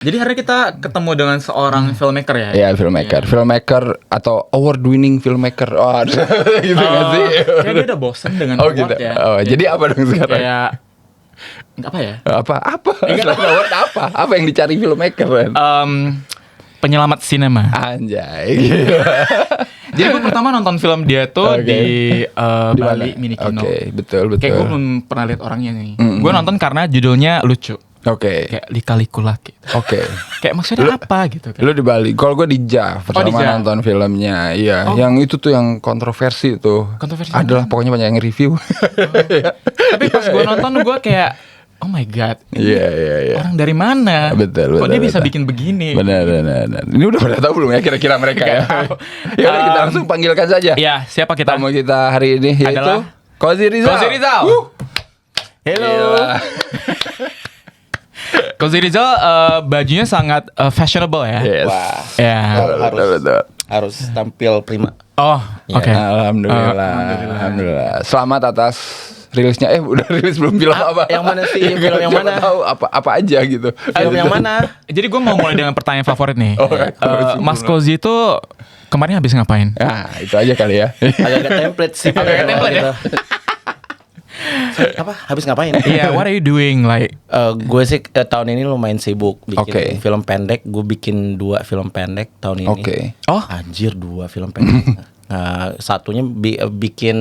Jadi hari ini kita ketemu dengan seorang filmmaker ya? Iya, filmmaker. Filmmaker atau award-winning filmmaker. Oh, gitu nggak sih? Kayak dia udah bosen dengan award gitu. ya. Oh, jadi apa dong sekarang? Kayak apa ya? Apa? Selain award apa? Apa yang dicari filmmaker kan? Penyelamat sinema. Anjay. Jadi gue pertama nonton film dia tuh di Di Bali mana? Mini Kino. Oke, betul. Kayak gue belum pernah lihat orangnya nih. Gue nonton karena judulnya lucu. Oke. Kayak Lika-Liku Laki. Oke. Kayak maksudnya apa gitu kan? Lu di Bali. Kalau gue di JAV Oh, di pertama JAV. nonton filmnya. Iya, yang itu tuh yang kontroversi tuh. Kontroversi Adalah pokoknya banyak yang review. Tapi pas gue nonton gue kayak oh my god. Iya. Orang dari mana? Betul. Kok dia bisa bikin begini? Benar. Ini udah pada tahu belum ya kira-kira mereka ya? Ya udah kita langsung panggilkan saja. Iya, siapa kita? Tamu kita hari ini yaitu Adalah Kozi Rizal. Kozi Rizal. Hello. Kozi Rizal bajunya sangat fashionable ya. Yes. Wah, Ya. Betul. harus tampil prima. Oh, oke. Alhamdulillah. Selamat atas rilisnya. Udah rilis belum film apa? Yang mana sih? Film yang Siapa mana? tahu apa aja gitu. Film yang mana? Jadi gue mau mulai dengan pertanyaan favorit nih. Mas Kozi itu kemarin habis ngapain? Nah, itu aja kali ya. Agak-agak template sih. Agak template ya? Apa? Habis ngapain? Iya, what are you doing like? Gue sih tahun ini lumayan sibuk bikin Oke. film pendek. Gue bikin 2 film pendek tahun ini. Oke. Oh, Anjir, 2 film pendek. Satunya bikin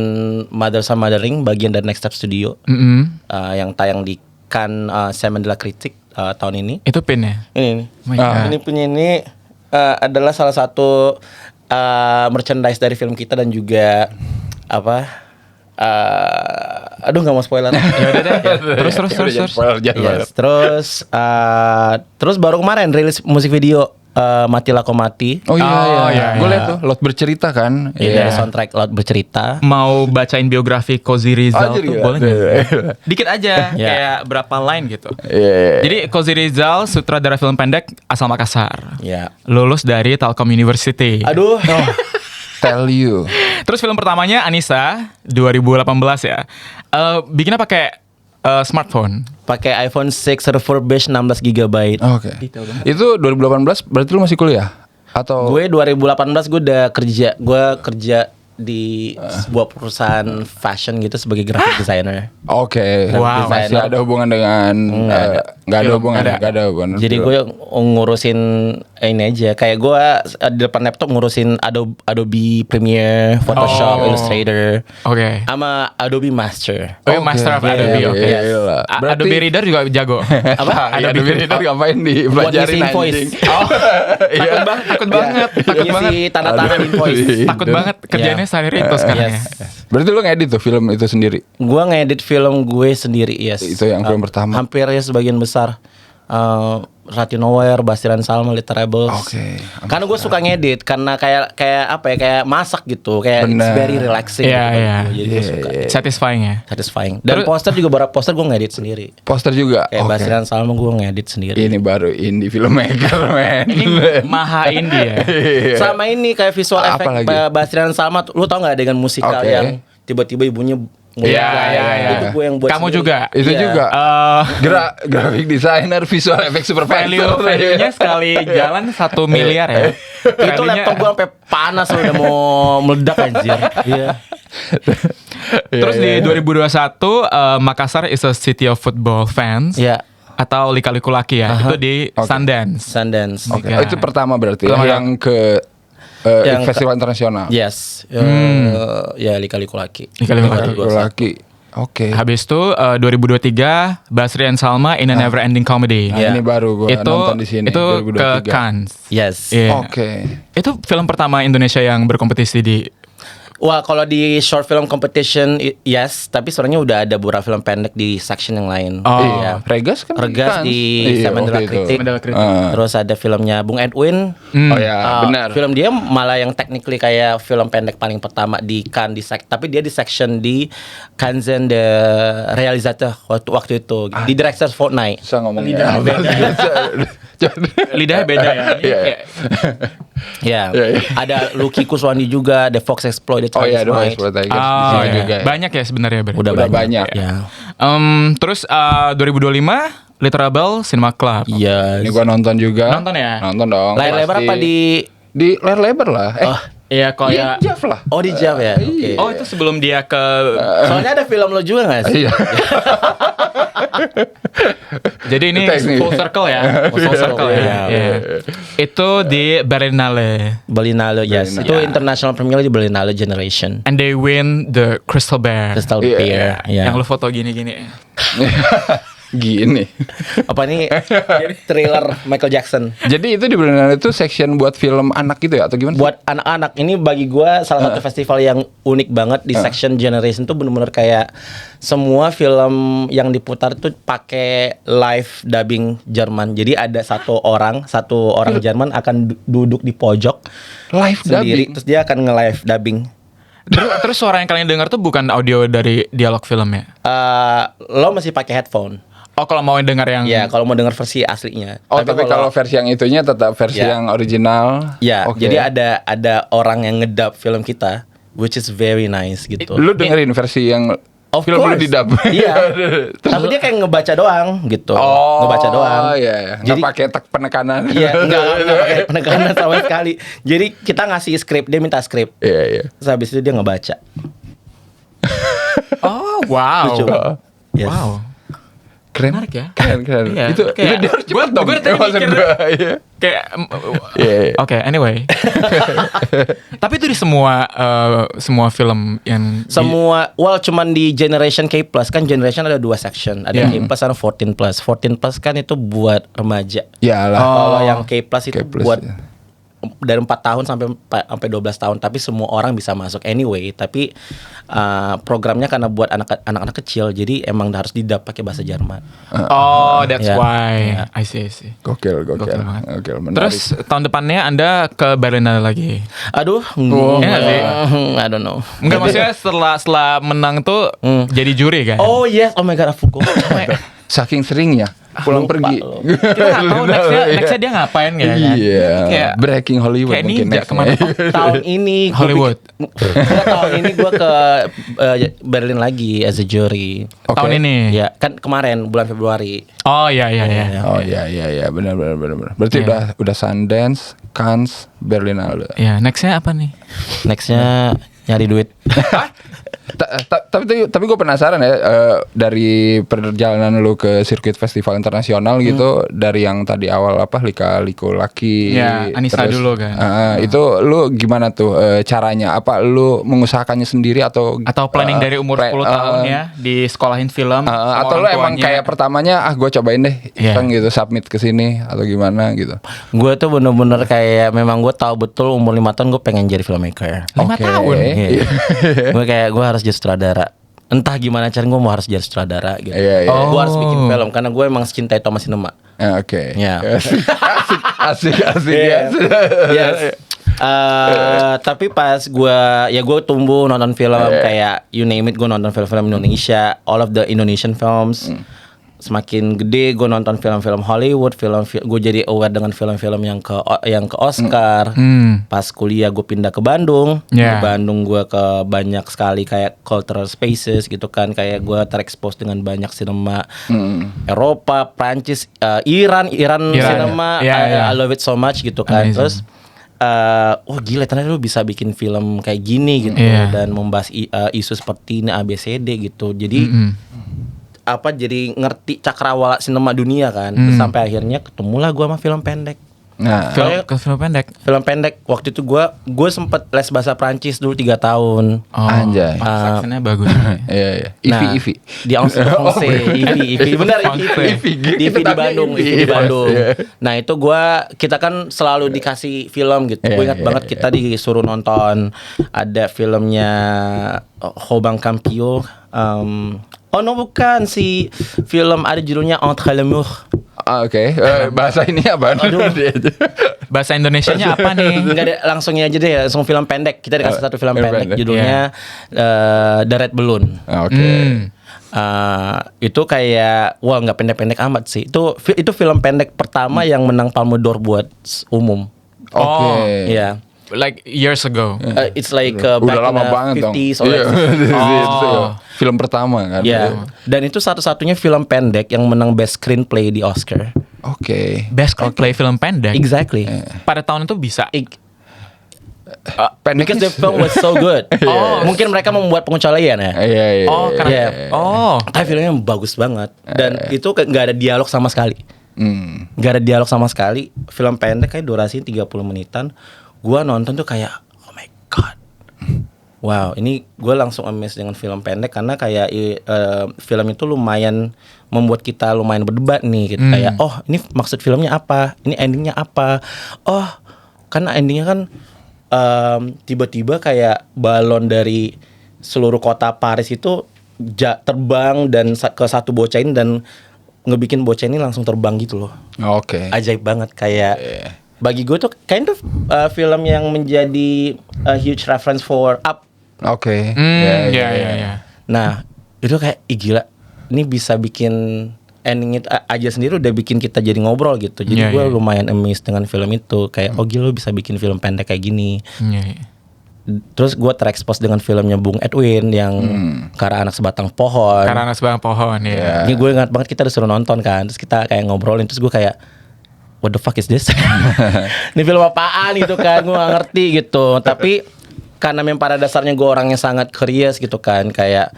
Mother sama Mothering bagian dari Next Step Studio. Yang tayang di Cannes Semaine de la Critique tahun ini. itu pin ya? Ini. Oh my God. Ini punya ini adalah salah satu merchandise dari film kita dan juga apa? Aduh nggak mau spoiler. Ya udah deh. Terus. Yes. Terus baru kemarin rilis musik video Mati Lako Mati. Oh iya. Gue iya. liat tuh Lot bercerita kan. Ini dari soundtrack Laut Bercerita. Mau bacain biografi Kozi Rizal Oh, tuh jadi boleh nggak? nggak? Dikit aja, Ya. kayak berapa line gitu. Iya. Jadi Kozi Rizal sutradara film pendek asal Makassar. Ya. Lulus dari Telkom University. Aduh. Tell you. Terus film pertamanya Anissa 2018 ya. Bikinnya pakai smartphone. Pakai iPhone 6 refurbished 16 GB. Oke. Itu 2018 berarti lu masih kuliah atau Gue 2018 gue udah kerja. Gue kerja di sebuah perusahaan fashion gitu sebagai graphic designer. Oke. Wow. Masih ada hubungan dengan nggak ada hubungan. Jadi gue ngurusin ini aja. Kayak gue di depan laptop ngurusin Adobe Premiere, Photoshop, Oh. Illustrator, Oke. sama Adobe Master. Oh, Master of Iya, Adobe, iya, oke. iya. Adobe Reader juga jago. Apa? Adobe Reader ngapain di Buat pelajarin ngisi invoice. anjing? Oh, takut banget, takut banget. Ngisi tanda tangan invoice. Takut banget kerjanya sehari-hari itu sekarang ya. Berarti lu ngedit tuh film itu sendiri. Gue ngedit film gue sendiri, yes. Itu yang film pertama. Hampir ya sebagian besar. Rati Nowhere, Bastian Salma, Little Rebels. Oke. Karena gue suka ngedit karena kayak apa ya, kayak masak gitu, kayak it's Bener. very relaxing. Iya, gitu. iya. Jadi gue suka. Satisfying ya. Satisfying. Dan Terus- poster juga beberapa poster gue ngedit sendiri. Poster juga. Kayak Oke. Bastian Salma gue ngedit sendiri. Ini baru indie filmmaker, men. Ini maha indie ya. Sama ini kayak visual Apa effect lagi? Bastian Salma, lu tau nggak dengan musikal Oke. yang tiba-tiba ibunya Iya. Itu gue yang buat Kamu sendiri. juga? Itu Iya. juga. Eh, Graphic designer, visual effect supervisor. value-nya sekali jalan 1 miliar ya. Itu laptop gue sampai panas loh, udah mau meledak anjir. Iya. Terus di 2021 Makassar is a city of football fans. Iya. Atau Lika-Liku Laki ya. Itu di Sundance. Sundance. Oke. Oh, itu pertama berarti Pertama yang ke Yang festival internasional. Yes. Ya Lika-Liku Laki. Lika-Liku Laki. Laki. Oke. Habis itu 2023 Basri and Salma in a Never Ending Comedy. Nah, ini baru gua Itu nonton di sini itu ke 2023. Cannes. Yes. Iya. Oke. Itu film pertama Indonesia yang berkompetisi di. Wah, kalau di short film competition yes, tapi sebenarnya udah ada beberapa film pendek di section yang lain. Oh. Iya. Regas kan? Regas Kan? di Iya, Semaine de la waktu itu. Critique. Semaine de la Critique. Terus ada filmnya Bung Edwin. Oh ya, benar. Film dia malah yang technically kayak film pendek paling pertama di Cannes tapi dia di section di Kanzen de Realisateur waktu itu di Directors Fortnight. Bisa ngomong Lidah beda. Lidahnya beda ya. Iya. Ya, Iya, iya. ada Lucky Kuswandi juga, The Fox Exploited. Oh iya, dong Tigers. Tigers di Oh, sini iya. juga. Ya. Banyak ya sebenarnya berarti. Udah Udah banyak. Ya. Terus 2025 Literable Cinema Club. Iya. Ini gua nonton juga. Nonton ya? Nonton dong. Layar lebar pasti. apa Di layar lebar lah. Oh, Iya, kalau Iya, ya. Jav lah. oh di Jav ya. Oke. Oh, itu sebelum dia ke. Soalnya ada film lo juga nggak sih? Iya. Jadi ini Teks nih. full circle ya. Full circle ya. Iya, Iya. Itu di Berlinale. Berlinale, yes. Itu international premier di Berlinale Generation. And they win the Crystal Bear. Crystal Iya, Bear. Ya. Yang lu foto gini-gini. Gini. Apa nih? Thriller Michael Jackson. Jadi itu di Berlinale itu section buat film anak gitu ya atau gimana? Buat anak-anak ini bagi gua salah satu festival yang unik banget di section Generation tuh bener-bener kayak semua film yang diputar tuh pakai live dubbing Jerman. Jadi ada satu orang Jerman akan duduk di pojok Live sendiri, dubbing. terus dia akan nge-live dubbing. Terus suara yang kalian dengar tuh bukan audio dari dialog film ya? Lo masih pakai headphone. Oh, kalau mau dengar yang Ya, kalau mau denger versi aslinya. Oh, tapi kalau versi yang itunya tetap versi Ya. yang original. ya, Oke. jadi ada orang yang ngedub film kita, which is very nice gitu. Lu dengerin versi yang Of film lu course. didub. Iya. Tapi dia kayak ngebaca doang gitu. Ngebaca doang. Oh iya. Nggak Jadi pakai penekanan. iya, enggak pakai penekanan sama sekali. Jadi kita ngasih skrip, dia minta skrip. Iya, iya. Terus habis itu dia ngebaca. Oh, wow. Lucu. Yes. Wow. Keren. Menarik ya. Keren. Iya, Itu kayak- dia harus cepet gua- dong. gua tadi Maksud mikir- gua, iya. Kayak Iya, iya. Oke, anyway. Tapi itu di semua film yang Semua, cuman di Generation K Plus kan Generation ada 2 section, ada Yeah. K Plus sama 14 Plus. 14 Plus kan itu buat remaja. Iyalah. Kalau yang K Plus itu K plus, buat ya. dari 4 tahun sampai 12 tahun, tapi semua orang bisa masuk anyway. Tapi programnya karena buat anak-anak kecil, jadi emang harus didap pakai bahasa Jerman. Oh, that's Yeah. why. Yeah. I see. Gokil, Gokil gokil. banget. Gokil, menarik. Terus tahun depannya Anda ke Berlinale lagi. Aduh, Iya sih. I don't know. Enggak, maksudnya setelah menang tuh jadi juri kan? Oh yes, oh my god, I forgot. saking seringnya pulang lupa pergi. lo. Kita nggak tahu nextnya dia ngapain ya kan? Iya. Kayak Breaking Hollywood kayak mungkin ninja nextnya. kemana? Tahun ini gua Hollywood. tahun ini gue ke Berlin lagi as a jury. Oke. Tahun ini. Ya kan kemarin bulan Februari. Oh iya iya iya. Oh iya benar. Berarti Iya. udah Sundance, Cannes, Berlinale. Ya, nextnya apa nih? Nextnya nyari duit. Tapi gue penasaran ya dari perjalanan lu ke sirkuit festival internasional gitu, dari yang tadi awal apa Lika-Liku Laki, Ya, Anissa dulu kan. itu lu gimana tuh caranya? Apa lu mengusahakannya sendiri atau Atau planning dari umur 10 tahun ya di sekolahin film sama atau lu orang emang tuanya. kayak pertamanya gue cobain deh Iya. iseng gitu submit ke sini atau gimana gitu. Gue tuh bener-bener kayak memang gue tahu betul umur 5 tahun gue pengen jadi filmmaker. 5 Oke. tahun. Iya. Gue kayak gue harus jadi sutradara. Entah gimana caranya gue mau harus jadi sutradara gitu. Iya, iya. Gue harus bikin film karena gue emang cintai Thomas Cinema. Oke. Ya. Asik. Iya. ya. Yes. Tapi pas gue tumbuh nonton film kayak you name it, gue nonton film-film Indonesia, all of the Indonesian films. Semakin gede gue nonton film-film Hollywood, gue jadi aware dengan film-film yang ke Oscar. Pas kuliah gue pindah ke Bandung. Yeah. Di Bandung gue ke banyak sekali kayak cultural spaces gitu kan, kayak gue terekspos dengan banyak sinema Eropa, Prancis, Iran sinema. Yeah. I love it so much gitu kan. Amazing. Terus gila ternyata lu bisa bikin film kayak gini gitu. Yeah. Dan membahas isu seperti ini ABCD gitu. Jadi jadi ngerti cakrawala sinema dunia kan. Terus sampai akhirnya ketemulah gue sama film pendek. Nah, Film pendek. Film pendek waktu itu gue sempet les bahasa Prancis dulu 3 tahun. Oh, Anjay. Aksennya bagus. iya. Nah, Ivi. di Francais, Ivi, benar Francais. Ivi di Bandung, Ivi di Bandung. Nah itu kita kan selalu dikasih film gitu. Gue ingat banget kita disuruh nonton ada filmnya Hobang Campio. Oh no bukan, si film ada judulnya Entre les Murs. Oke. Bahasa ini apa? Aduh. Bahasa Indonesianya apa nih? Enggak ada, langsungnya aja deh, langsung film pendek. Kita dikasih satu film film pendek pendek. judulnya The Red Balloon. Oke. Itu kayak wah nggak pendek-pendek amat sih. Itu film pendek pertama yang menang Palme d'Or buat umum. Oke. Iya. like years ago. It's like Udah back lama in the banget dong. 50s or Iya. like Oh. Film pertama kan. Ya, dan itu satu-satunya film pendek yang menang Best Screenplay di Oscar. Oke. Best screenplay film pendek. Exactly. Pada tahun itu bisa. Pendek Because the film was so good. Mungkin mereka membuat pengecualian ya. Iya. Oh, karena Iya. oh. Tapi filmnya bagus banget dan itu nggak ada dialog sama sekali. Hmm. Nggak ada dialog sama sekali. Film pendek kayak durasi 30 menitan. Gua nonton tuh kayak oh my god. Wow, ini gue langsung amazed dengan film pendek karena kayak film itu lumayan membuat kita lumayan berdebat nih gitu. Kayak oh ini maksud filmnya apa, ini endingnya apa. Oh karena endingnya kan tiba-tiba kayak balon dari seluruh kota Paris itu terbang dan ke satu bocah ini dan ngebikin bocah ini langsung terbang gitu loh. Oke. Ajaib banget kayak bagi gue tuh kind of film yang menjadi a huge reference for Up. Oke. Ya. Nah itu kayak ih gila ini bisa bikin ending itu aja sendiri udah bikin kita jadi ngobrol gitu. Jadi Iya, gue iya. lumayan amazed dengan film itu. Kayak oh gila lu bisa bikin film pendek kayak gini. Iya. Terus gue terekspos dengan filmnya Bung Edwin yang Karena Anak Sebatang Pohon. Karena anak sebatang pohon ya. Ini gue ingat banget kita disuruh nonton kan. Terus kita kayak ngobrolin. Terus gue kayak what the fuck is this? Ini film apaan gitu kan. Gue gak ngerti gitu. Tapi karena memang pada dasarnya gue orangnya sangat curious gitu kan. Kayak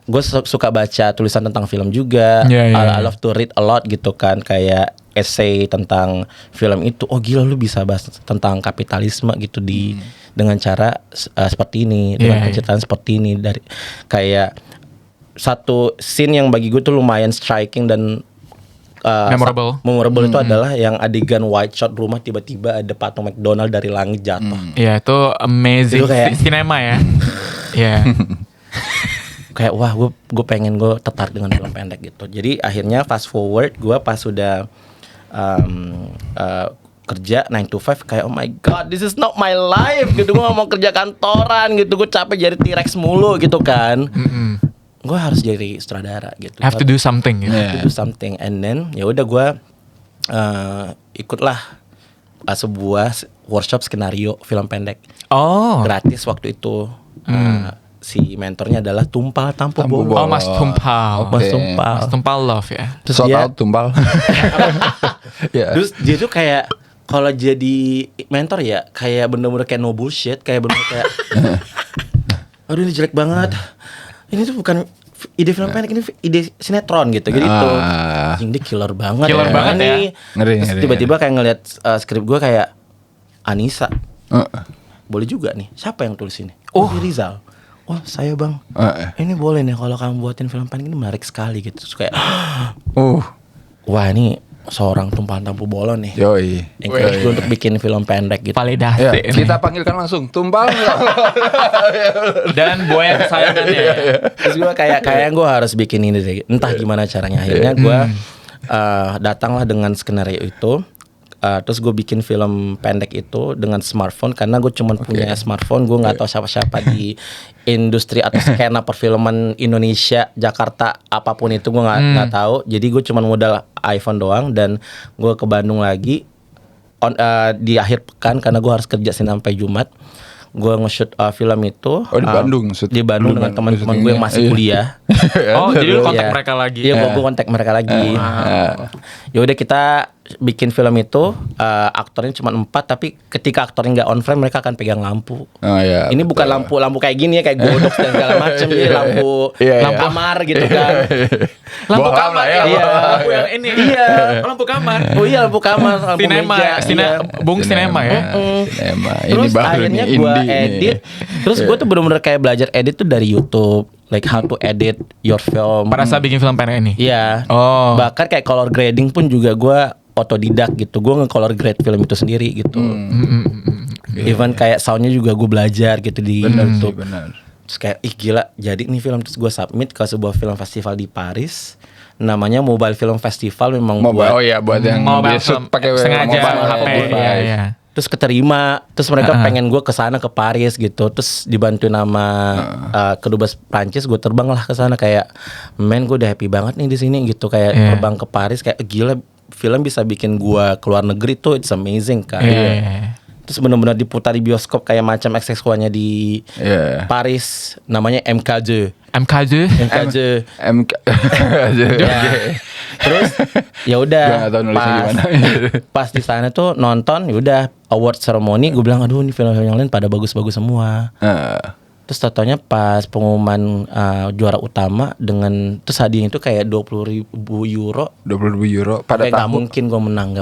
gue suka baca tulisan tentang film juga. Yeah, yeah, I love to read a lot gitu kan. Kayak essay tentang film itu. Oh gila lu bisa bahas tentang kapitalisme gitu dengan cara seperti ini, dengan Yeah, penceritaan seperti ini. Dari kayak satu scene yang bagi gue tuh lumayan striking dan Memorable. itu adalah yang adegan wide shot rumah tiba-tiba ada patung McDonald dari langit jatuh. Ya itu amazing Itu kayak- cinema ya. Iya. Kayak wah gue pengen gue tertarik dengan film pendek gitu. Jadi akhirnya fast forward gue pas sudah kerja 9 to 5 kayak oh my god this is not my life gitu. Gue gak mau kerja kantoran gitu. Gue capek jadi T-Rex mulu gitu kan. Gue harus jadi sutradara gitu. Have to do something gitu. To do something and then ya udah gue ikutlah sebuah workshop skenario film pendek Oh. gratis waktu itu. Si mentornya adalah Tumpal Tampu Tampu Bolon. Bolon. Oh, Mas Tumpal. Mas Oke. Tumpal. Mas Tumpal love ya. Terus Shout dia out Tumpal. Ya. terus dia tuh kayak kalau jadi mentor ya kayak bener-bener kayak no bullshit, kayak bener-bener kayak aduh ini jelek banget. Ini tuh bukan ide film pendek, ini ide sinetron gitu. Jadi itu anjing dia killer banget. Killer banget ya. nih. Ngeri, Terus ngeri, tiba-tiba kayak ngeliat skrip gue kayak Anissa. Eh, Boleh juga nih. Siapa yang tulis ini? Oh, Rizal. Oh, saya bang. Ini boleh nih kalau kamu buatin film pendek ini menarik sekali gitu. Terus kayak wah ini seorang Tumpal Tampu Bolon nih. Yoi. Encourage gue untuk bikin film pendek gitu. Ya, Validasi. kita panggilkan langsung Tumpal. Dan boy kesayangannya. Terus gue kayak gue harus bikin ini deh. Entah gimana caranya. Akhirnya gue datanglah dengan skenario itu. Terus gue bikin film pendek itu dengan smartphone karena gue cuma punya smartphone. Gue nggak tahu siapa-siapa di industri atau skena perfilman Indonesia, Jakarta, apapun itu gue nggak tahu. Jadi gue cuma modal iPhone doang dan gue ke Bandung lagi di akhir pekan karena gue harus kerja Senin sampai Jumat. Gue nge-shoot film itu Oh, di Bandung, shoot. di Bandung dengan teman-teman gue yang masih kuliah. Oh, jadi lu kontak Iya. mereka lagi. Iya, gue kontak mereka lagi. Ya udah kita bikin film itu, aktornya cuma 4 tapi ketika aktornya nggak on frame mereka akan pegang lampu. Oh ya. Ini bukan lampu kayak gini ya, kayak godok dan segala macam, jadi lampu kamar gitu kan. Lampu Bohlam kamar lah ya. Iya. Lampu yang ini. Iya. Lampu kamar. Oh iya, lampu kamar, lampu Sinema, meja. Iya. Bung sinema ya. Sinema. Ini Terus baru akhirnya nih, gue indie edit. nih. Terus gue tuh bener-bener kayak belajar edit tuh dari YouTube, like how to edit your film. Pada saat bikin film pendek ini. Iya. Oh. Bahkan kayak color grading pun juga gue otodidak gitu. Gue nge-color grade film itu sendiri gitu. Even kayak soundnya juga gue belajar gitu di YouTube. Benar. Terus kayak ih gila jadi nih film. Terus gue submit ke sebuah film festival di Paris. Namanya Mobile Film Festival. Memang Mobile. buat Oh ya, buat yang Mobile shoot film pakai sengaja mobile HP. device. Iya, iya. terus keterima, terus mereka pengen gue kesana ke Paris gitu, terus dibantuin sama kedubes Prancis, gue terbang lah ke sana kayak, men gue udah happy banget nih di sini gitu, kayak terbang ke Paris kayak gila, film bisa bikin gue keluar negeri tuh it's amazing kan. Terus benar-benar diputar di bioskop kayak macam XX1-nya di Iya. Paris, namanya MKJ. MKJ. MKJ. MK. Ya. Terus ya Gua udah nggak tahu nulisnya gimana. pas di sana tuh nonton, ya udah award ceremony, gue bilang aduh ini film-film yang lain pada bagus-bagus semua. Terus totalnya pas pengumuman juara utama dengan terus hadiahnya itu kayak 20.000 euro. 20.000 euro pada Kayak tahun. nggak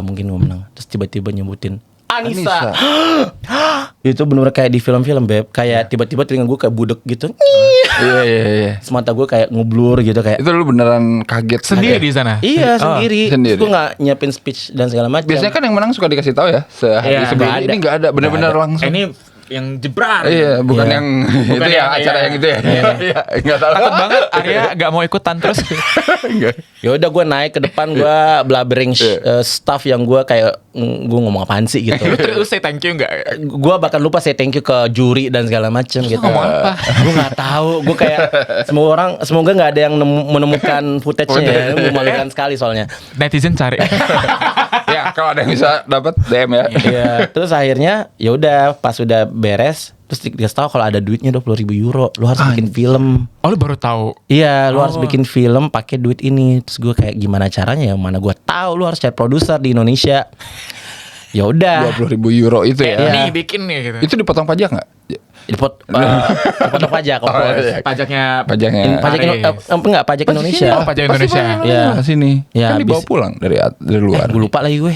mungkin gue menang. Terus tiba-tiba nyebutin Anissa. Anissa. Itu bener kayak di film-film Beb. Kayak tiba-tiba telinga gue kayak budek gitu. Iya. Semata gue kayak ngeblur gitu kayak. Itu lu beneran kaget Sendiri di sana. Iya Oh. sendiri. sendiri. Terus gue nggak nyiapin speech dan segala macam. Biasanya kan yang menang suka dikasih tahu ya sehari Iya, sebelum. nggak ada. Ini nggak ada, bener-bener Nggak langsung. Ini yang jebrar. Iya, bukan Iya. yang Bukan itu ya yang- acara iya. yang itu ya. Iya, enggak tahu. Takut banget Arya gak mau ikutan terus. Enggak. Ya udah gue naik ke depan gue blabbering staff yang gue kayak gue ngomong apaan sih gitu. Lu say thank you gak? Gue bahkan lupa say thank you ke juri dan segala macam gitu. ngomong apa? Gue nggak tahu. Gue kayak semoga nggak ada yang menemukan footage-nya. Ya. Memalukan sekali soalnya. Netizen cari. Ya, kalau ada yang bisa dapat DM ya. Iya. Terus akhirnya ya udah pas udah beres. Terus dikasih tahu kalau ada duitnya 20.000 euro. Lu harus bikin film. Oh lu baru tahu. Iya, lu harus bikin film pakai duit ini. Terus gue kayak gimana caranya ya? Mana gue tahu lu harus cari produser di Indonesia. Ya udah. 20.000 euro itu ya. Iya. Nih bikin nih gitu. Itu dipotong pajak nggak? Dipotong pajak, of course. iya. Pajaknya Pajaknya. Pajak enggak pajak Indonesia. Oh, pajak Indonesia. Iya. Sini. Ya, Kan dibawa habis- pulang dari luar. Gue lupa lagi gue.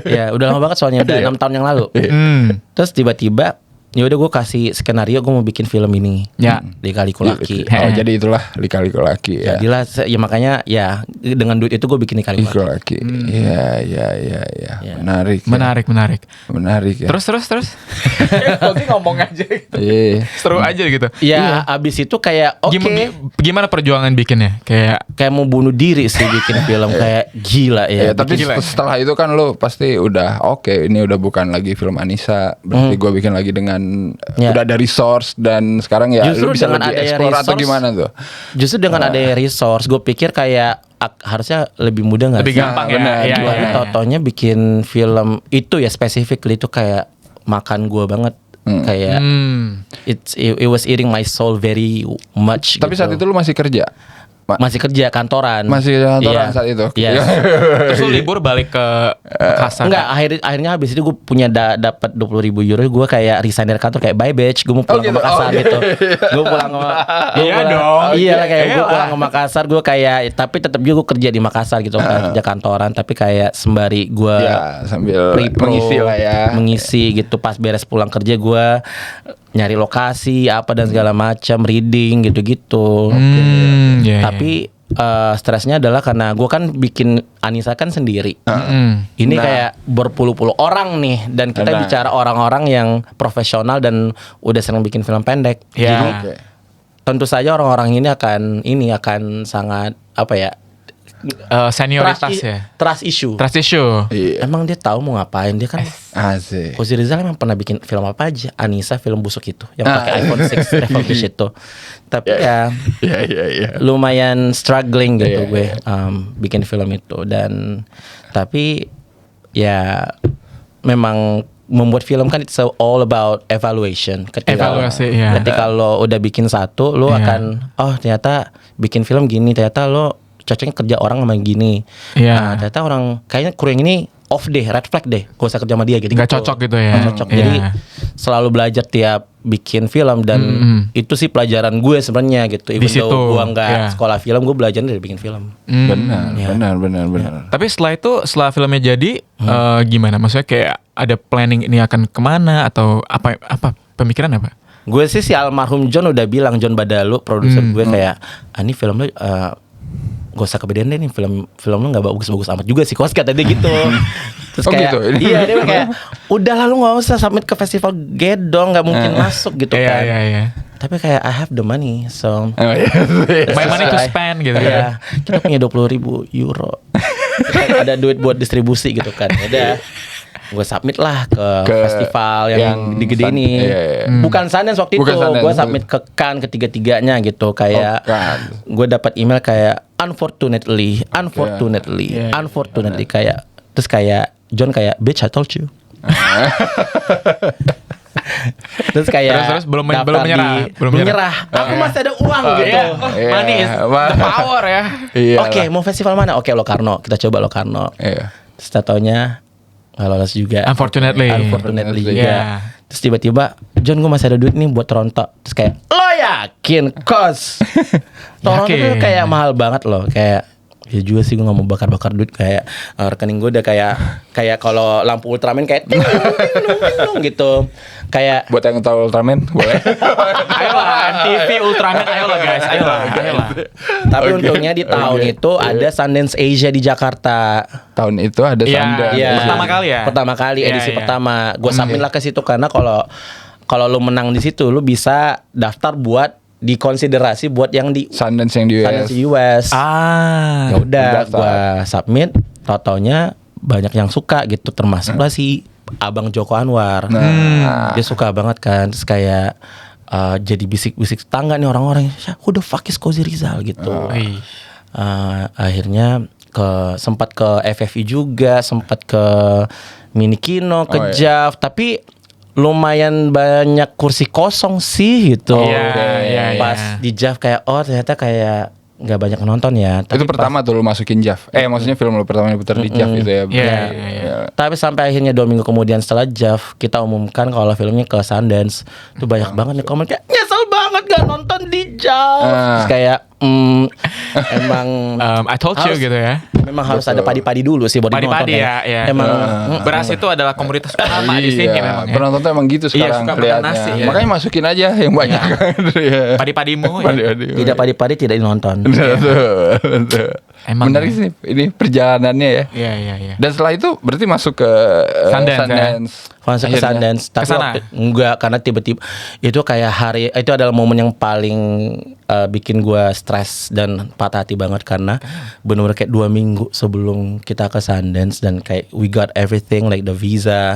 Ya udah lama banget soalnya udah 6 tahun yang lalu. Terus tiba-tiba ya udah gue kasih skenario gue mau bikin film ini. Ya. Di Kaliku Laki. Oh, jadi itulah Lika-Liku Laki ya. Jadilah ya makanya ya dengan duit itu gue bikin di Kaliku Liku Laki. Laki. Iya. Menarik. ya. Menarik. Menarik ya. Terus. Oke ngomong aja gitu. Iya. Seru aja gitu. Ya abis itu kayak oke Gimana perjuangan bikinnya? Kayak kayak mau bunuh diri sih bikin film kayak gila ya. Ya, tapi gila. setelah itu kan lo pasti udah oke, ini udah bukan lagi film Anissa, berarti gue bikin lagi dengan Ya. udah ada resource dan sekarang ya Justru lu bisa dengan lebih adanya explore atau resource, gimana tuh? Justru dengan adanya resource, gue pikir kayak harusnya lebih mudah nggak lebih sih? gampang ya. benar. Iya, Gue iya. totonya bikin film itu ya specifically itu kayak makan gue banget. Kayak it was eating my soul very much. Tapi gitu. saat itu lu masih kerja? masih kerja kantoran. Masih kantoran Iya. saat itu? Iya. Terus lu libur balik ke Makassar. Enggak, akhirnya habis itu gue punya dapat 20.000 euro. Gue kayak resign dari kantor kayak bye bitch. Gue mau pulang ke gitu? Makassar Oh, iya. gitu. Gue pulang ke Iya dong. Iya lah kayak gue Iyalah. pulang ke Makassar. Gue kayak tapi tetap juga gue kerja di Makassar gitu kan, kerja kantoran. Tapi kayak sembari gue Ya, sambil pre-pro, mengisi lah ya. mengisi gitu. Pas beres pulang kerja gue nyari lokasi apa dan segala macam, reading gitu-gitu. Iya, Tapi stresnya adalah karena gue kan bikin Anissa kan sendiri. Ini Nah. kayak berpuluh-puluh orang nih, dan kita Nah. bicara orang-orang yang profesional dan udah sering bikin film pendek. Iya. Jadi Oke. tentu saja orang-orang ini akan sangat apa ya? Senioritas ya. Trust issue. Trust issue. Iya. Emang dia tahu mau ngapain? Dia kan Asik. Kozi Rizal emang pernah bikin film apa aja? Anissa film busuk itu yang pakai iPhone 6 refurbished itu. Tapi ya Iya. lumayan struggling gitu Iya, gue bikin film itu, dan tapi ya memang membuat film kan it's all about evaluation. Evaluasi, iya. Ketika lo udah bikin satu, lo Iya. akan ternyata bikin film gini, ternyata lo cocoknya kerja orang sama gini. Iya. Nah, ternyata orang kayaknya kru yang ini off deh, red flag deh, gak usah kerja sama dia gitu. Nggak cocok gitu ya. Nggak cocok. Iya. Jadi selalu belajar tiap bikin film, dan itu sih pelajaran gue sebenarnya gitu. Even situ, though gue nggak iya. sekolah film, gue belajar dari bikin film. Benar. Iya. Tapi setelah filmnya jadi gimana? Maksudnya kayak ada planning ini akan kemana atau apa pemikiran apa? Gue sih si almarhum John udah bilang, John Badalu produser gue kayak, ini film lu gak usah kebedain deh nih, film lu nggak bagus-bagus amat juga sih, kos kata dia gitu. Terus Oh, kayak gitu? iya, dia kayak udah lah lu nggak usah submit ke festival Gedong, nggak mungkin masuk gitu kan. Iya. Tapi kayak I have the money, so Oh, iya. My money to spend gitu Iya, kita punya 20.000 euro. Kita ada duit buat distribusi gitu kan. Ya udah, gue submit lah ke festival yang gede-gede ini. Iya. Bukan Sundance waktu Bukan itu, Sundance. gue submit ke Cannes ketiga-tiganya gitu. Kayak Cannes. gue dapat email kayak unfortunately, Iya. kayak terus kayak John kayak bitch I told you. Terus kayak Terus belum daftar menyerah, di- belum belum menyerah. menyerah. Aku masih ada uang gitu. Iya, money is the power ya. Iya. Oke, mau festival mana? Oke, Locarno. Kita coba Locarno. Iya. Terus taunya nggak lolos juga. Unfortunately. Unfortunately juga. Yeah. Terus tiba-tiba, John gue masih ada duit nih buat Toronto. Terus kayak, lo yakin kos? Toronto tuh Yakin. kayak mahal banget loh. Kayak ya juga sih gue gak mau bakar-bakar duit. Kayak rekening gue udah kayak kalau lampu Ultraman kayak ting ting gitu. Kayak Buat yang tahu Ultraman boleh. Ayolah MTV Ultraman, ayolah guys, ayolah. tapi Oke, untungnya di tahun oke. itu ada Sundance Asia di Jakarta. Tahun itu ada Iya, Sundance. iya. Pertama kali ya? Pertama kali Iya, edisi iya. pertama. Gue submit lah ke situ karena kalau lu menang di situ lu bisa daftar buat dikonsiderasi buat yang di Sundance yang di US. Sundance US. Ah. Ya udah daftar. gue submit, tau-taunya banyak yang suka gitu termasuk lah si Abang Joko Anwar. Nah, Dia suka banget kan, terus kayak jadi bisik-bisik tetangga nih orang-orang, who the fuck is Kozi Rizal gitu. Wih. Akhirnya sempat ke FFI juga, sempat ke Mini Kino, ke Oh, iya. JAV, tapi lumayan banyak kursi kosong sih gitu. Oh, iya, iya, Pas iya. di JAV kayak ternyata kayak nggak banyak nonton ya. itu pertama tuh lu masukin JAV. Maksudnya film lu pertama diputar di JAV itu ya. Iya, iya, iya. Tapi sampai akhirnya 2 minggu kemudian setelah JAV kita umumkan kalau filmnya ke Sundance. Itu banyak banget nih komen kayak nyesel banget gak nonton di JAV. Terus kayak emang I told you Harus- gitu ya. memang harus ada padi-padi dulu sih buat ditonton Padi-padi ya, ya. Emang Beras itu adalah komoditas utama di sini memang ya. Penonton tuh emang gitu Iya, sekarang suka makan kelihatannya. nasi, ya. Makanya masukin aja yang banyak. Iya. Padi-padimu ya. Padi-padi. tidak padi-padi tidak dinonton. Betul. Emang Menarik ya. sih ini perjalanannya ya. Iya, iya, iya. Dan setelah itu berarti masuk ke Sundance, Masuk ke Akhirnya. Sundance, tapi Kesana? enggak karena tiba-tiba itu kayak itu adalah momen yang paling bikin gua stres dan patah hati banget karena benar-benar kayak 2 minggu sebelum kita ke Sundance dan kayak we got everything like the visa,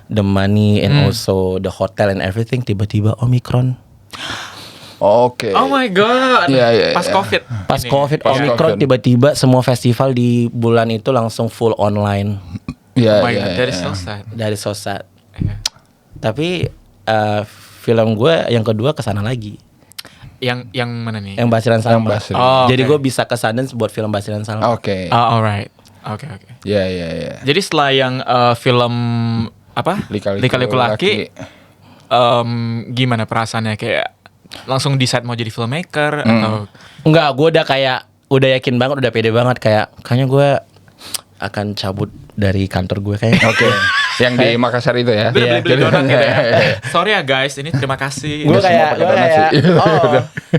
the money and also the hotel and everything, tiba-tiba Omicron. Oke. Oh my god. Iya, iya, Pas iya. COVID. Pas Ini. COVID Pas Omicron COVID. tiba-tiba semua festival di bulan itu langsung full online Iya, Oh my iya, god, that is iya. so sad. dari Sosat. Iya. Tapi film gue yang kedua kesana lagi, Yang mana nih? yang Basiran Salma. Basiran. Oh, Jadi oke. gue bisa ke Sundance buat film Basiran Salma. Oke. Alright. Oke, oke. Iya, iya, iya. Jadi setelah yang film apa? Lika-liku Laki, gimana perasaannya, kayak langsung decide mau jadi filmmaker atau Enggak, gue udah yakin banget, udah pede banget kayaknya gue akan cabut dari kantor gue kayaknya. Oke. Yang di Makassar itu ya. beli donat gitu ya? Iya, iya. Sorry ya guys, ini terima kasih. Gue Udah semua kayak, pakai donat sih.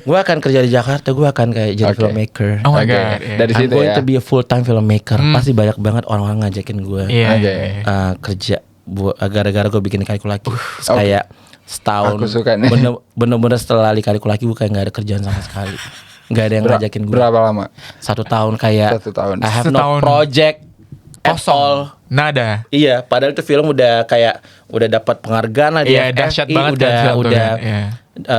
gue akan kerja di Jakarta, gue akan kayak jadi Oke. filmmaker. Oh my Oke. god. iya. Dari I'm situ going ya. to be a full time filmmaker. Pasti banyak banget orang-orang ngajakin gue Iya. Oke. iya, iya. kerja gara-gara gue bikin Lika-liku Laki. Terus oke. kayak setahun Aku suka nih. bener-bener setelah Lika-liku Laki gue kayak nggak ada kerjaan sama sekali. Nggak ada yang ngajakin gue. Berapa lama? 1 tahun kayak 1 tahun. I have Setahun. no project at all. Nada. Iya, padahal itu film udah dapat penghargaan lah di Iya, dahsyat FFI, banget kan film tuh udah kan, iya.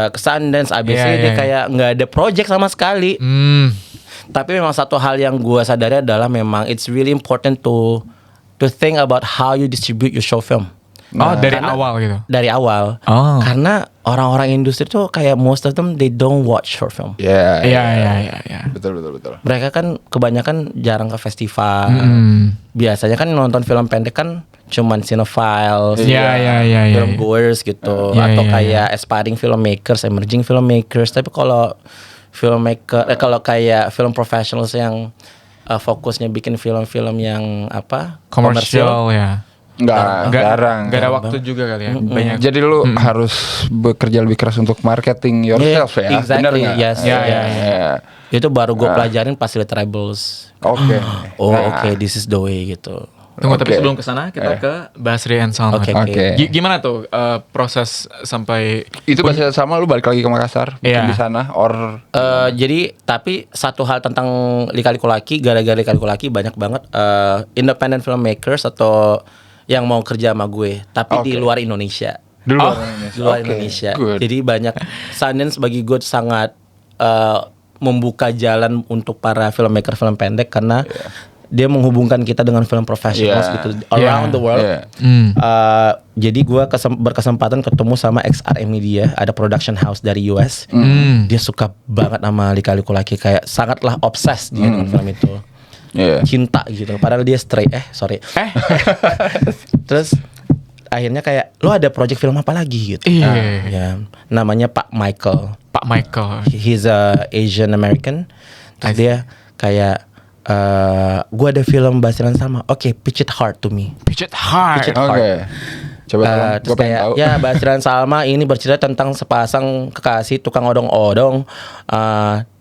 ke Sundance, ABCD Iya, iya. kayak nggak ada project sama sekali. Tapi memang satu hal yang gue sadari adalah memang it's really important to think about how you distribute your short film. Oh, dari karena- awal gitu. Dari awal. Oh. Karena orang-orang industri tuh kayak most of them they don't watch short film. Iya. Iya, iya, iya, iya. Betul, betul, betul. Mereka kan kebanyakan jarang ke festival. Biasanya kan nonton film pendek kan cuman cinephiles, Iya, iya, iya, iya. film goers gitu, Iya, atau iya, kayak aspiring filmmakers, emerging filmmakers. Tapi kalau kalau kayak film professionals yang fokusnya bikin film-film yang apa Komersial ya. Enggak, jarang. Nggak ada waktu juga kali ya. Banyak. Jadi lu harus bekerja lebih keras untuk marketing yourself ya. exactly, Bener nggak? yes, Ya, yes. ya, ya. Itu baru gue pelajarin pas liat Rebels. Oke. Oh Nah, oke, this is the way gitu. Tunggu, tapi Oke. sebelum kesana kita ke Basri and Salman. Oke, Oke. Gimana tuh proses sampai Itu bahasa sama lu balik lagi ke Makassar, bikin Iya. di sana or Jadi tapi satu hal tentang Lika-liku Laki, gara-gara Lika-liku Laki banyak banget independent filmmakers atau yang mau kerja sama gue, tapi di Oke. luar Indonesia. di luar Oh, Indonesia. Di luar Oke, Indonesia. good. Jadi banyak Sundance bagi gue sangat membuka jalan untuk para filmmaker film pendek karena dia menghubungkan kita dengan film professionals gitu around the world. Jadi gue berkesempatan ketemu sama XRM Media, ada production house dari US. Dia suka banget sama Lika Liku Laki, kayak sangatlah obses dia dengan film itu. Cinta gitu. Padahal dia straight. Terus akhirnya kayak lo ada project film apa lagi gitu. Ya, namanya Pak Michael. He's a Asian American. Terus dia kayak gue ada film Basiran Salma. Oke, pitch it hard to me. Pitch it hard. Oke. Coba terus kayak ya Basiran Salma ini bercerita tentang sepasang kekasih tukang odong-odong,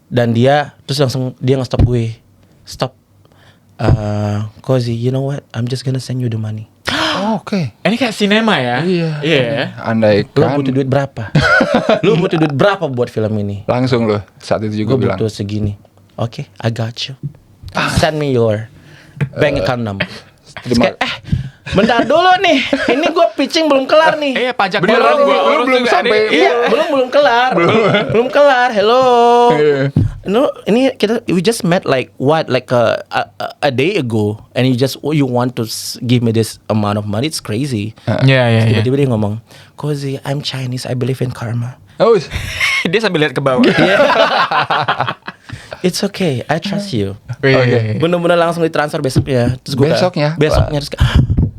dan dia terus langsung dia nge-stop gue. Stop. Cozy, you know what? I'm just gonna send you the money. Oke. Ini kayak sinema ya? Iya. Andaikan Lu butuh duit berapa? Lu butuh duit berapa buat film ini? langsung lo saat itu juga Gue bilang. butuh segini. Oke, I got you. Send me your bank account number. Terus kayak, bentar dulu nih. Ini gue pitching belum kelar nih. Pajak Beneran gua lu belum juga sampai. nih. Iya, belum kelar. Belum kelar. Hello. No, ini kita we just met like a day ago, and you want to give me this amount of money? It's crazy. Iya. Tiba-tiba dia ngomong, Cozy, I'm Chinese, I believe in karma. Oh, Dia sambil lihat ke bawah. It's okay, I trust you. Oke. Bener-bener langsung ditransfer besoknya. Terus gue Besoknya? terus kayak,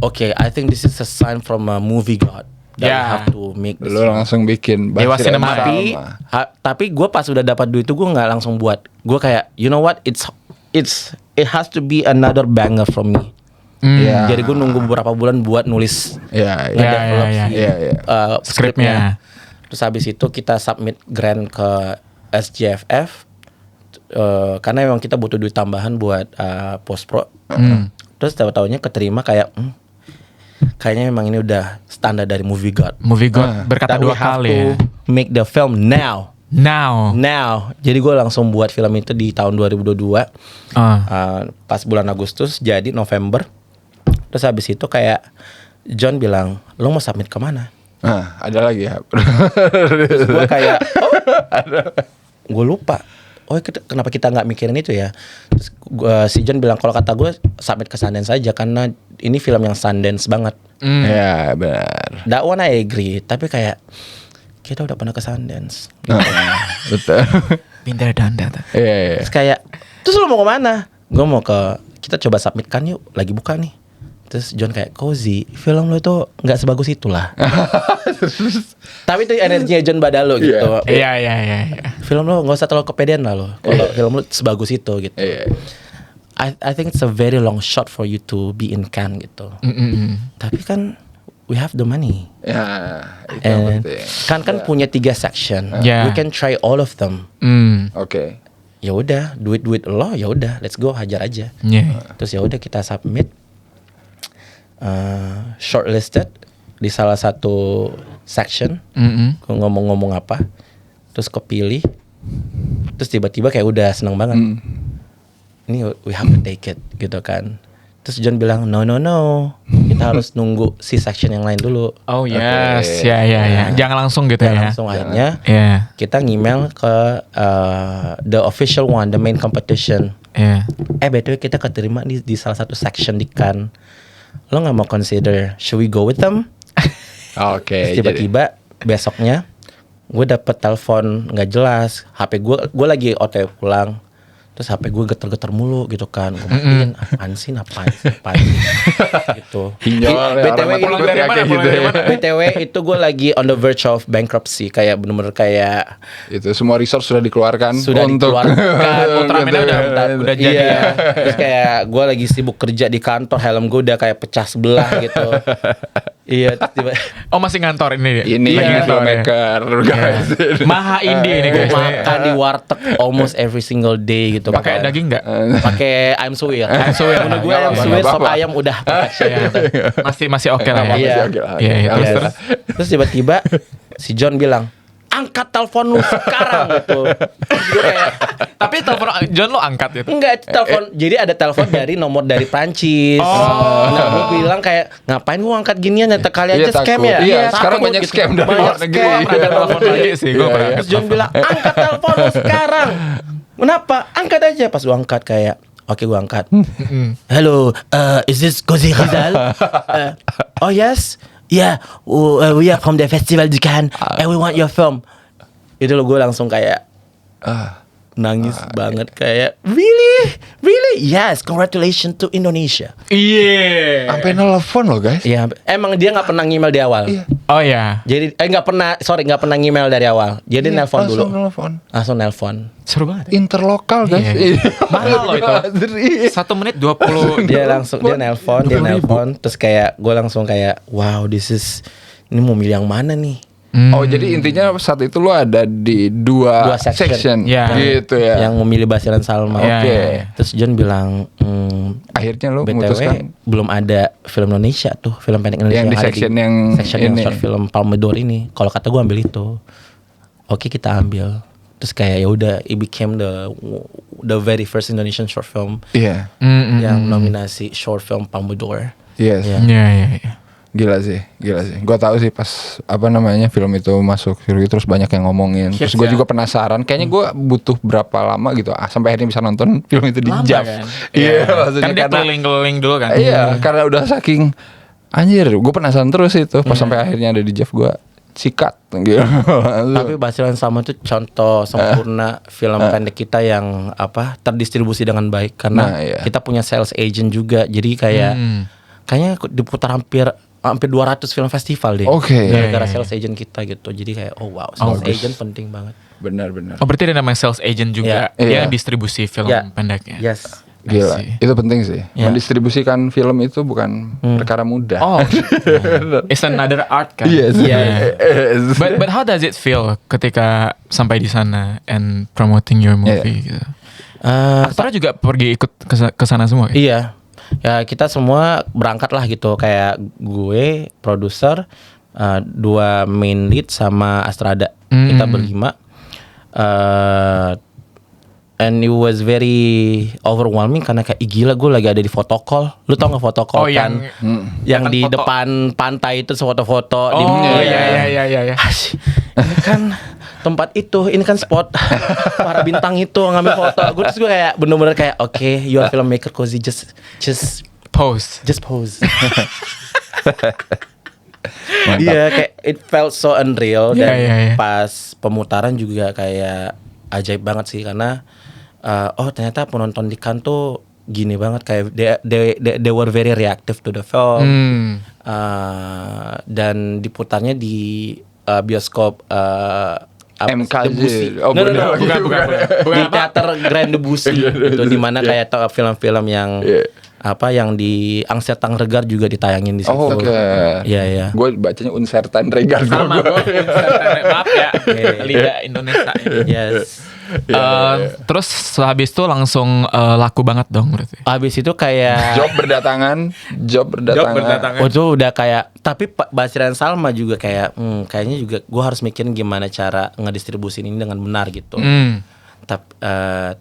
okay, I think this is a sign from a movie god that we have to make this. lu langsung bikin Dewa Basiran Cinema. Salma. Tapi gue pas udah dapat duit itu gue nggak langsung buat. Gue kayak, you know what? It has to be another banger from me. Iya. Jadi gue nunggu beberapa bulan buat nulis, Iya. ngedevelop Iya. Skripnya. Terus habis itu kita submit grant ke SJFF, karena memang kita butuh duit tambahan buat post pro. Terus tahu-taunya keterima kayak kayaknya memang ini udah standar dari movie god. Movie God berkata That we dua have kali to ya. make the film now. Jadi gue langsung buat film itu di tahun 2022. Pas bulan Agustus, jadi November. Terus habis itu kayak John bilang, lo mau submit kemana? Ada lagi ya. Terus gue kayak, gue lupa. Kenapa kita nggak mikirin itu ya? Terus si John bilang, kalau kata gue submit ke Sundance saja, karena ini film yang Sundance banget. Ya benar. That one I agree. Tapi kayak kita udah pernah ke Sundance. Betul. Pintar danda tuh. Iya. Terus kayak, terus lu mau kemana? Gue mau kita coba submit kan yuk, lagi buka nih. Terus John kayak, Cozy, film lo tuh nggak sebagus itulah. Tapi itu energinya John Badalo gitu. Iya. Film lo nggak usah terlalu kepedean lah lo. Kalau film lo sebagus itu gitu. I think it's a very long shot for you to be in Cannes gitu. Tapi kan we have the money. Ya, itu yang And penting. kan punya 3 section. Yeah. We can try all of them. Oke. Ya udah, duit lo, ya udah, let's go, hajar aja. Terus ya udah kita submit, shortlisted di salah satu section. Ngomong-ngomong apa, terus kepilih, terus tiba-tiba kayak udah seneng banget. Ini we have to take it gitu kan. Terus John bilang no, kita harus nunggu si section yang lain dulu. Oh yes, ya. Jangan langsung gitu ya. Langsung akhirnya kita ngemail ke the official one, the main competition. BTW kita keterima di salah satu section di Cannes. Lo nggak mau consider? Should we go with them? Oke. Tiba-tiba besoknya gue dapet telepon nggak jelas. HP gue lagi OTW pulang. Terus HP gue geter-geter mulu gitu kan. Gue matiin, apaan sih gitu. BTW itu gue lagi on the verge of bankruptcy. Kayak bener-bener kayak itu semua resource sudah dikeluarkan. Ultraman udah jadi. Iya. Terus kayak gue lagi sibuk kerja di kantor, helm gue udah kayak pecah sebelah gitu. Iya, tiba. Oh masih ngantor ini. Ini filmmaker guys. Maha indie ini guys. Makan di warteg almost every single day gitu. Pakai daging nggak? Pakai ayam suwir. Menurut gue ayam suwir, sop ayam udah Masih oke lah. Iya. Terus tiba-tiba si John bilang, angkat telepon lu sekarang gitu. Gue kayak, tapi telepon John lo angkat gitu. enggak, telepon. Jadi ada telepon dari nomor dari Prancis. Nah, gue bilang kayak, ngapain gue angkat ginian ya, kali aja scam ya. Iya, sekarang banyak scam dari luar negeri. Ada telepon lagi sih, gue pernah. Terus John bilang, angkat telepon lu sekarang. Kenapa? Angkat aja. Pas gue angkat kayak, Oke, gue angkat. Hello, is this Cozy Rizal? Oh yes, yeah, we are from the festival di Cannes, and we want your film. Itu lo gue langsung kayak nangis banget kayak really yes, congratulations to Indonesia. Iya. Sampai nelfon loh guys. Iya, emang dia nggak pernah ngemail di awal. Oh ya. Jadi nggak pernah ngemail dari awal. Jadi nelpon dulu. Langsung nelpon. Seru banget. Interlokal guys. Iya. Mahal loh itu. 1 menit 20. Dia nelpon, terus kayak gue langsung kayak wow, ini mau milih yang mana nih? Oh jadi intinya saat itu lo ada di dua section. Ya. Gitu ya. Yang memilih Basiran Salma. Oke. Terus John bilang, akhirnya lo BTW memutuskan belum ada film Indonesia tuh, film pendek Indonesia yang di section yang yang ini. short film Palme d'Or ini. Kalau kata gue ambil itu. Oke, kita ambil. Terus kayak ya udah, it became the very first Indonesian short film yang nominasi short film Palme d'Or. Yes. Iya. Gila sih. Gue tahu sih pas film itu masuk sirkuit terus banyak yang ngomongin. Terus gue juga penasaran. Kayaknya gue butuh berapa lama gitu sampai akhirnya bisa nonton film itu di JAV. Kan? Iya, maksudnya Kan dia keliling-keliling dulu kan. Iya, karena udah saking anjir, gue penasaran terus itu. Pas sampai akhirnya ada di JAV gue sikat gitu. Tapi Basiran Salma itu contoh sempurna film pendek kita yang terdistribusi dengan baik karena kita punya sales agent juga. Jadi kayaknya diputar hampir 200 film festival deh. Gara-gara sales agent kita gitu. Jadi kayak wow, sales agent penting banget. Benar. Oh berarti ada namanya sales agent juga yang distribusi film pendeknya. Yes. Gila, itu penting sih. Mendistribusikan film itu bukan perkara mudah. Oh, it's another art kan. Yes. But how does it feel ketika sampai di sana and promoting your movie gitu? Aktornya juga pergi ikut ke sana semua kan? Iya. Ya kita semua berangkat lah gitu. Kayak gue, produser, 2 main lead sama Astrada. Kita berlima. And it was very overwhelming karena kayak gila, gue lagi ada di photocall. Lu tau gak photocall kan? Yang di foto. Depan pantai itu foto-foto. Iya. Ini kan tempat itu, ini kan spot para bintang itu ngambil foto. Terus gue kayak bener-bener kayak okay, you are filmmaker Cozy, just pose. Iya, kayak it felt so unreal. Dan Yeah. pas pemutaran juga kayak ajaib banget sih karena ternyata penonton di Cannes tuh gini banget, kayak they were very reactive to the film. Dan diputarnya di bioskop MKZ. Bukan. Di teater Grand Debussy itu dimana kayak film-film yang yang di Angsetan Regar juga ditayangin di situ. Oh, oke. Iya. Gue bacanya Unsertan Regar. Sama gue. Maaf ya. Liga Indonesia. Yes. Terus habis itu langsung laku banget dong berarti. Habis itu kayak Job berdatangan. Oh itu udah kayak. Tapi Basiran Salma juga kayak kayaknya juga gue harus mikirin gimana cara ngedistribusin ini dengan benar gitu.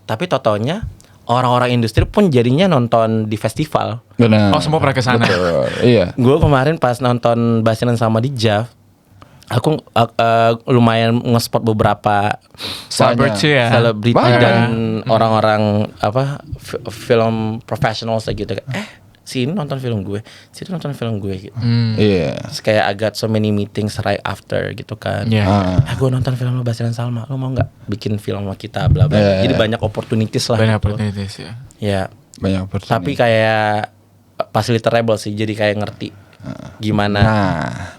Tapi totalnya orang-orang industri pun jadinya nonton di festival. Benar. Oh semua pernah kesana. Iya. Gue kemarin pas nonton Basiran Salma di JAV, aku lumayan ngespot beberapa selebriti dan orang-orang film professionals gitu. Sini nonton film gue, situ nonton film gue gitu. Terus kayak I got so many meetings right after gitu kan. Gue nonton film lo Basiran Salma, lo mau nggak bikin film sama kita bla bla. Jadi banyak opportunities lah. Banyak gitu. opportunities ya. Ya. Banyak opportunities. Tapi kayak facilitable sih, jadi kayak ngerti gimana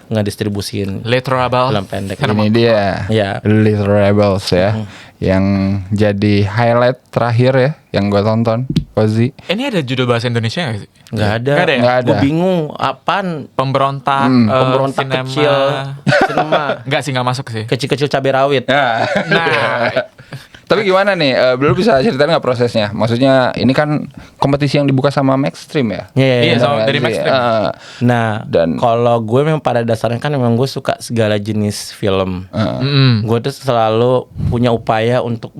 ngedistribusin Literable film pendek. Ini dia. Little Rebels ya. Yang jadi highlight terakhir ya yang gue tonton, Cozy. Ini ada judul bahasa Indonesia nggak sih? Nggak ada. Gue bingung apaan. Pemberontak Pemberontak kecil sinema. Enggak sih, nggak masuk sih. Kecil-kecil cabai rawit. Nah tapi gimana nih, belum bisa ceritain nggak prosesnya? Maksudnya ini kan kompetisi yang dibuka sama Maxstream ya? Iya, sama dari Maxstream. Nah, dan kalau gue memang pada dasarnya kan memang gue suka segala jenis film. Gue tuh selalu punya upaya untuk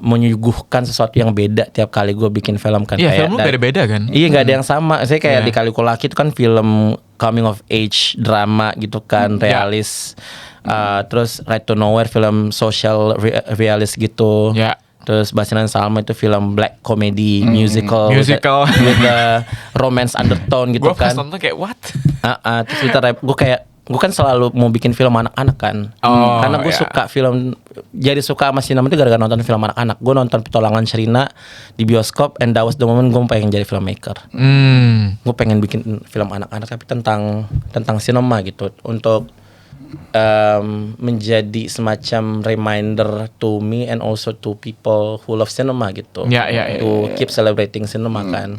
menyuguhkan sesuatu yang beda tiap kali gue bikin film kan. Iya, film lu beda-beda kan? Iya, nggak ada yang sama. Saya kayak di Kalikulaki itu kan film coming of age drama gitu kan, realis. Terus Right to Nowhere film social realis gitu. Terus Basilan Salma itu film black comedy musical with the romance undertone gitu Gue pas kan. nonton kayak what? Terus gue kan selalu mau bikin film anak-anak kan. Karena gue suka film, jadi suka sama sinema itu gara-gara nonton film anak-anak. Gue nonton Petualangan Sherina di bioskop, and that was the moment gue pengen jadi filmmaker. Gue pengen bikin film anak-anak tapi tentang sinema gitu, untuk menjadi semacam reminder to me and also to people who love cinema gitu. To keep celebrating cinema kan.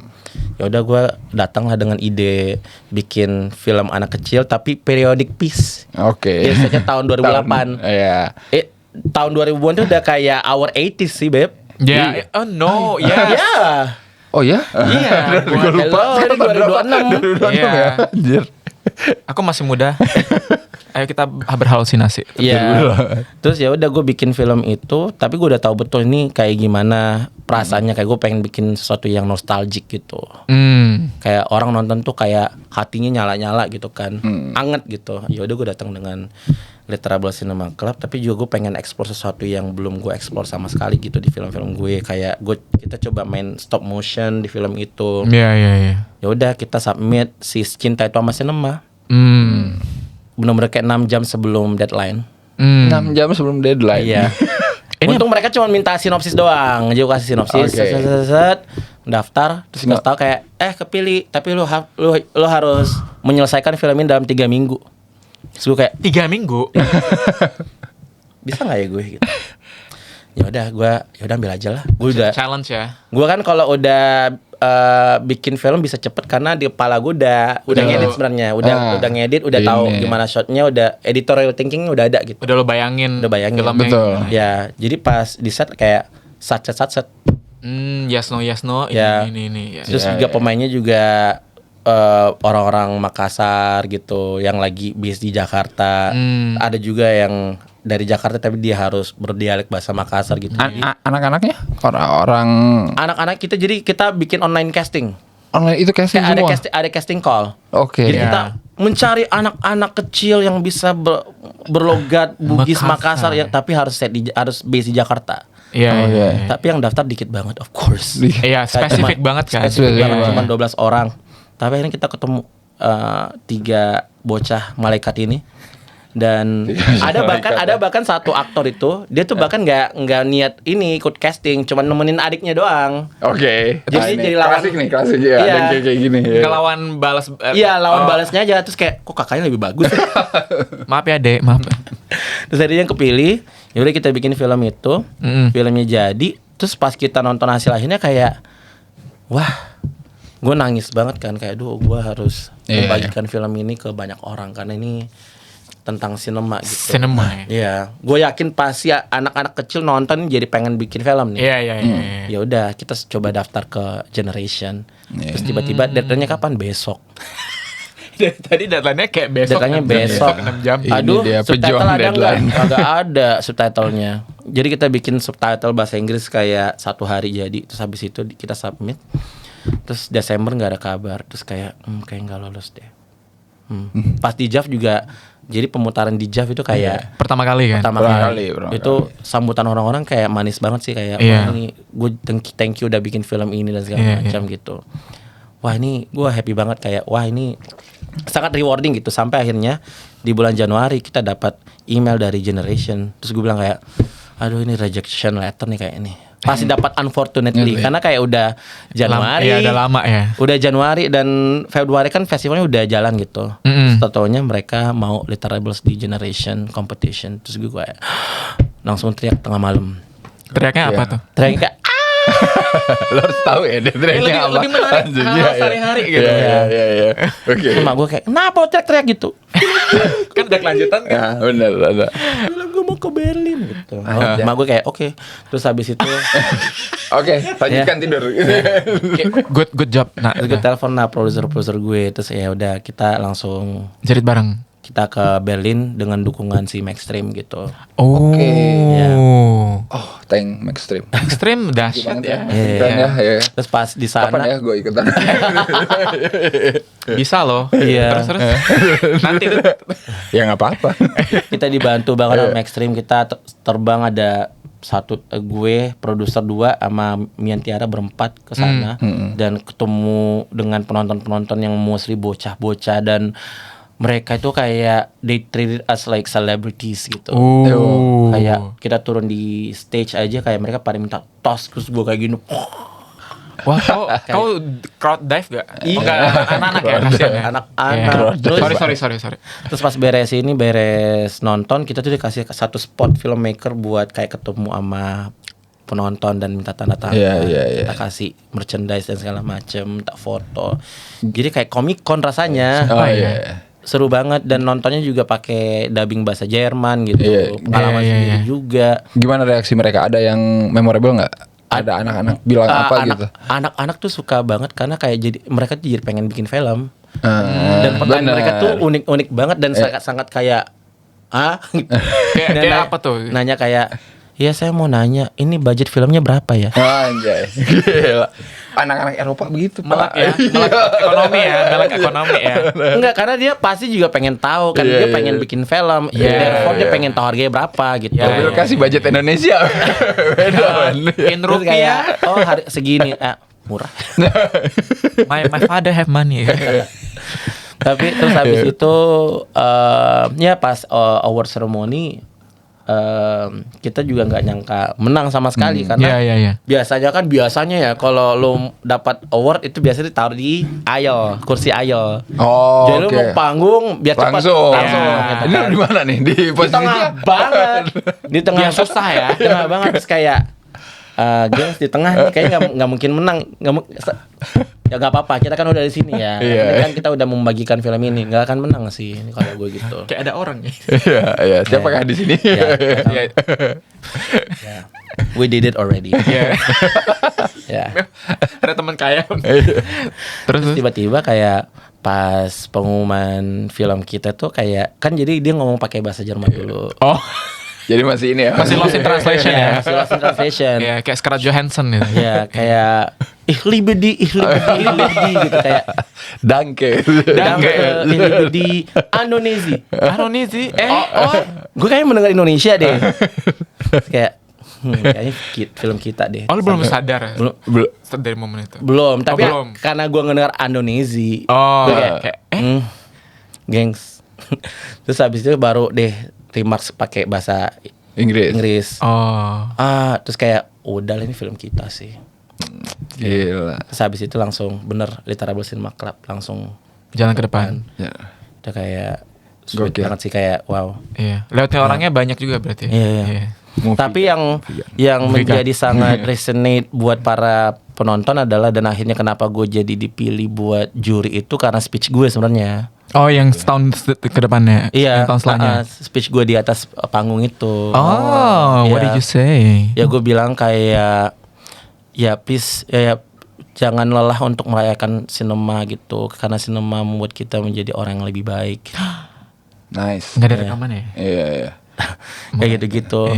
Ya udah gue datang lah dengan ide bikin film anak kecil tapi periodic piece. Biasanya tahun 2008. Tahun 2000-an tuh udah kayak our 80s sih, Beb. Oh no, yes. Oh ya? Iya. Gue lupa. Ini 2026 ya. Anjir. Aku masih muda. Ayo kita berhalusinasi. Iya. Terus ya udah gue bikin film itu, tapi gue udah tahu betul ini kayak gimana perasaannya. Kayak gue pengen bikin sesuatu yang nostalgic gitu. Kayak orang nonton tuh kayak hatinya nyala-nyala gitu kan, anget gitu. Ya udah gue datang dengan Literable Cinema Club, tapi juga gue pengen explore sesuatu yang belum gue explore sama sekali gitu di film-film gue. Kayak kita coba main stop motion di film itu. Iya. Ya udah kita submit si Cinta Itu Sama Cinema. Bener-bener kayak 6 jam sebelum deadline. 6 jam sebelum deadline. Iya. Untung mereka cuma minta sinopsis doang. Jadi gue kasih sinopsis, set, daftar, terus nggak tahu kayak kepilih, tapi lu harus menyelesaikan film ini dalam 3 minggu. Terus gue kayak 3 minggu. Bisa nggak ya gue gitu. Ya udah ambil aja lah. Gue udah challenge ya. Gue kan kalau udah bikin film bisa cepet karena di kepala gue udah ngedit sebenarnya, udah ngedit, udah tahu gimana shotnya, udah editorial thinking udah ada gitu. Udah bayangin filmnya. Betul. Ya, jadi pas di set kayak satset. Yes no Ya. ini. Terus juga pemainnya juga orang-orang Makassar gitu yang lagi base di Jakarta. Ada juga yang dari Jakarta tapi dia harus berdialek bahasa Makassar gitu. Anak-anaknya orang Anak-anak kita bikin online casting. Online itu casting Kayak semua. ada casting call. Oke. Jadi kita mencari anak-anak kecil yang bisa berlogat Bugis Makassar yang tapi harus base di Jakarta. Iya. Tapi yang daftar dikit banget, of course. Iya, spesifik banget kan. Spesifik banget, cuma 12 orang. Tapi akhirnya kita ketemu 3 bocah malaikat ini. Dan ada bahkan satu aktor itu dia tuh bahkan nggak niat ini ikut casting, cuma nemenin adiknya doang. Jadi lawan klasik ya. Ada kayak gini ya. Lawan balas. Lawan balasnya aja. Terus kayak kok kakaknya lebih bagus. Maaf ya Dek, maaf. Terus akhirnya yang kepilih. Yaudah kita bikin film itu. Filmnya jadi. Terus pas kita nonton hasil akhirnya kayak wah, gue nangis banget kan, kayak gue harus membagikan film ini ke banyak orang karena ini tentang sinema gitu. Sinema. Iya, gue yakin pasti anak-anak kecil nonton jadi pengen bikin film nih. Iya. Ya udah, kita coba daftar ke Generation. Terus tiba-tiba deadline-nya kapan? Besok. Tadi deadline-nya kayak besok. Deadline-nya besok 6 jam. Aduh, dia subtitle ada nggak? deadline. Agak ada subtitlenya. Jadi kita bikin subtitle bahasa Inggris kayak 1 hari jadi. Terus habis itu kita submit. Terus Desember nggak ada kabar. Terus kayak kayak nggak lolos deh. Pas di JAV juga. Jadi pemutaran di JAV itu kayak pertama kali kan. Pertama kali. Itu sambutan orang-orang kayak manis banget sih, kayak wah ini gue thank you udah bikin film ini dan segala macam gitu. Wah ini gue happy banget, kayak wah ini sangat rewarding gitu. Sampai akhirnya di bulan Januari kita dapat email dari Generation. Terus gue bilang kayak aduh ini rejection letter nih kayak ini. Pasti dapat unfortunately karena kayak udah Januari. Iya, udah lama ya. Udah Januari dan Februari kan festivalnya udah jalan gitu. Setelahnya mereka mau Literables di Generation Competition. Terus gue kayak langsung teriak tengah malam. Teriaknya apa tuh? Teriaknya kayak Lo harus tahu ya teriaknya apa. Lebih menarik hal sehari-hari gitu. Iya. Oke. emak gue kayak kenapa lo teriak-teriak gitu. Kan udah kelanjutan kan. Ya, benar ada. Bilang gue mau ke Berlin gitu. Emak gue kayak oke. Terus habis itu Oke, lanjutkan tidur. Good job. Nah, terus gue telepon produser gue. Terus ya udah kita langsung jerit bareng. kita ke Berlin dengan dukungan si Maxstream gitu. Oke. Ya. Oh, thank Maxstream. Ekstrim dahsyat ya. Ya. Terus pas di sana Kapan ya gue ikutan? Bisa loh. Iya. Terus nanti tuh Ya nggak apa-apa. kita dibantu banget sama Maxstream. Kita terbang ada gue produser 2 sama Mian Tiara berempat ke sana dan ketemu dengan penonton-penonton yang mostly bocah-bocah dan mereka itu kayak they treated us like celebrities gitu. Kayak kita turun di stage aja kayak mereka pada minta tos terus gue kayak gini. Wah, kau crowd dive gak? Iya. Enggak, anak-anak ya kasihan ya. Anak-anak. Terus, Terus sorry. Terus pas beres nonton kita tuh dikasih satu spot filmmaker buat kayak ketemu sama penonton dan minta tanda tangan. Iya. Kita kasih merchandise dan segala macem, minta foto. Jadi kayak Comic Con rasanya. Oh iya. Seru banget dan nontonnya juga pakai dubbing bahasa Jerman gitu. Pengalaman sendiri juga. Gimana reaksi mereka? Ada yang memorable nggak? Ada anak-anak bilang apa gitu? Anak-anak tuh suka banget karena kayak jadi mereka tuh jadi pengen bikin film. Dan pertanyaan mereka tuh unik-unik banget dan sangat kayak kayak apa tuh? Nanya kayak, "Ya saya mau nanya, ini budget filmnya berapa ya?" Anjay. Gila. Anak-anak Eropa begitu, Pak. Melek ekonomi ya. Enggak, karena dia pasti juga pengen tahu kan, dia pengen bikin film. Therefore dia pengen tahu harganya berapa gitu. Mobil kasih budget Indonesia. In Terus rupiah. kayak, hari segini, murah. My father have money. Tapi terus habis itu ya pas award ceremony kita juga nggak nyangka menang sama sekali karena biasanya ya kalau lo dapat award itu biasanya ditaruh di kursi aisle. Jadi lo mau panggung biar cepat langsung. Gitu. Ini di mana nih? Di posisi tengah banget. Di tengah susah ya. Tengah banget terus kayak gengs di tengah nih kayaknya nggak mungkin menang. Ya nggak apa-apa, kita kan udah di sini ya. Ini kan kita udah membagikan film ini, nggak akan menang sih ini kalau gue gitu. Kayak ada orang ya. Iya. Siapakah di sini? We did it already. Ada teman kaya. Terus tiba-tiba kayak pas pengumuman film kita tuh kayak kan jadi dia ngomong pakai bahasa Jerman dulu. Oh. Jadi masih ini ya. Masih lost in translation ya. Masih lost in translation. Ya, kayak Scarlett Johansson gitu. Ya, kayak ich liebe die gitu kayak Danke, ich liebe die Indonesi. Gue kayaknya mendengar Indonesia deh. Kayak kayaknya film kita deh. Oh, lu belum sadar. Belum dari momen itu. Belum, tapi belum. karena gue ngedengar Indonesi. Kayak gengs. Terus habis itu baru deh remarks pakai bahasa Inggris. Terus kayak udah ini film kita sih. Gila. Terus habis itu langsung bener Literable Cinema Club langsung jalan ke depan. Udah kayak sweet banget sih kayak wow. Iya. Lewatnya orangnya banyak juga berarti. Iya. Tapi yang menjadi sangat resonate buat para penonton adalah dan akhirnya kenapa gue jadi dipilih buat juri itu karena speech gue sebenarnya. Oh, yang setahun ke depannya? Iya, tahun setelahnya? speech gue di atas panggung itu. What did you say? Ya gue bilang kayak ya please ya jangan lelah untuk merayakan sinema gitu karena sinema membuat kita menjadi orang yang lebih baik. Nice. Nggak ada rekaman ya? Iya. Kayak gitu-gitu.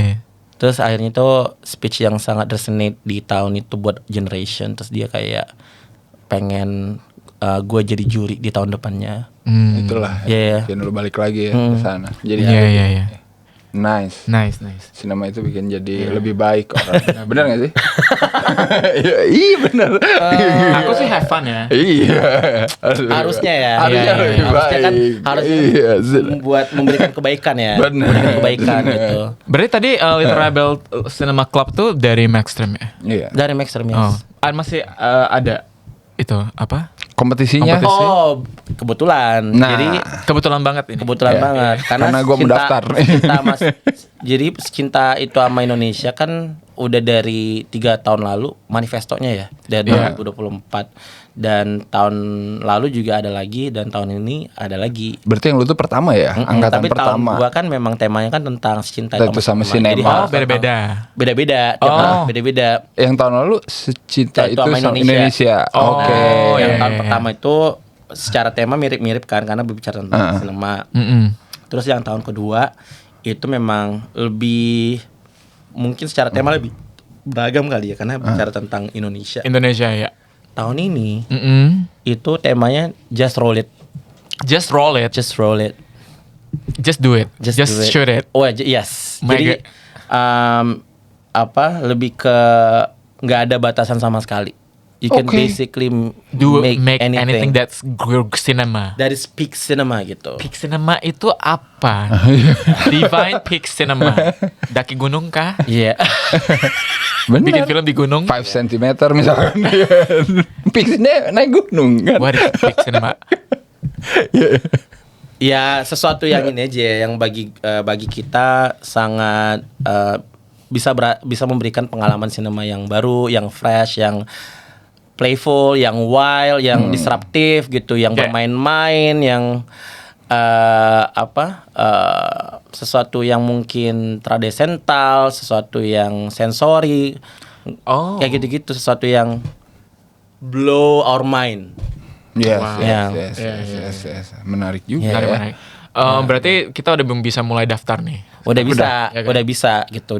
Terus akhirnya itu speech yang sangat resonate di tahun itu buat generation. Terus dia kayak pengen gue jadi juri di tahun depannya. Itulah. Biar lu balik lagi ya ke sana. Jadi Nice. Sinema itu bikin jadi lebih baik orang. Benar gak sih? Iya benar. Aku sih have fun ya. Iya. Harusnya ya. Harusnya lebih baik. Harusnya buat memberikan kebaikan ya. Memberikan kebaikan gitu. Berarti tadi Literable Cinema Club tuh dari Maxstream ya? Iya. Dari Maxstream masih ada itu apa? Kompetisinya? Oh, kebetulan. Jadi kebetulan banget ini. Kebetulan banget karena gue mendaftar. Jadi cinta itu sama Indonesia kan udah dari 3 tahun lalu manifestonya ya dari 2024 dan tahun lalu juga ada lagi dan tahun ini ada lagi. Berarti yang lu tuh pertama ya, angkatan tapi pertama. Tahun gua kan memang temanya kan tentang cinta itu sama sinema. Beda-beda. Beda-beda. Yang tahun lalu cinta itu sama Indonesia. Oke. Yang tahun pertama itu secara tema mirip-mirip kan karena berbicara tentang sinema. Terus yang tahun kedua itu memang lebih mungkin secara tema lebih beragam kali ya karena bicara tentang Indonesia. Ya. Tahun ini itu temanya Just Roll It. Just roll it. Just roll it. Just do it. Just shoot it. Oh yes. My Jadi lebih ke nggak ada batasan sama sekali. You can basically make anything that's good cinema. That is peak cinema gitu. Peak cinema itu apa? Define peak cinema. Daki gunung kah? Iya. Bener. Bikin film di gunung? 5 cm misalkan. Pixnya naik gunung kan. What is peak cinema? Ya sesuatu yang ini aja yang bagi kita sangat bisa memberikan pengalaman sinema yang baru, yang fresh, yang playful, yang wild, yang disruptif gitu, yang bermain-main, yang sesuatu yang mungkin tradesental, sesuatu yang sensori, kayak gitu-gitu, sesuatu yang blow our mind. Yes, Wow. yes. Menarik juga. Menarik. Berarti kita udah bisa mulai daftar nih. Udah Udah bisa gitu.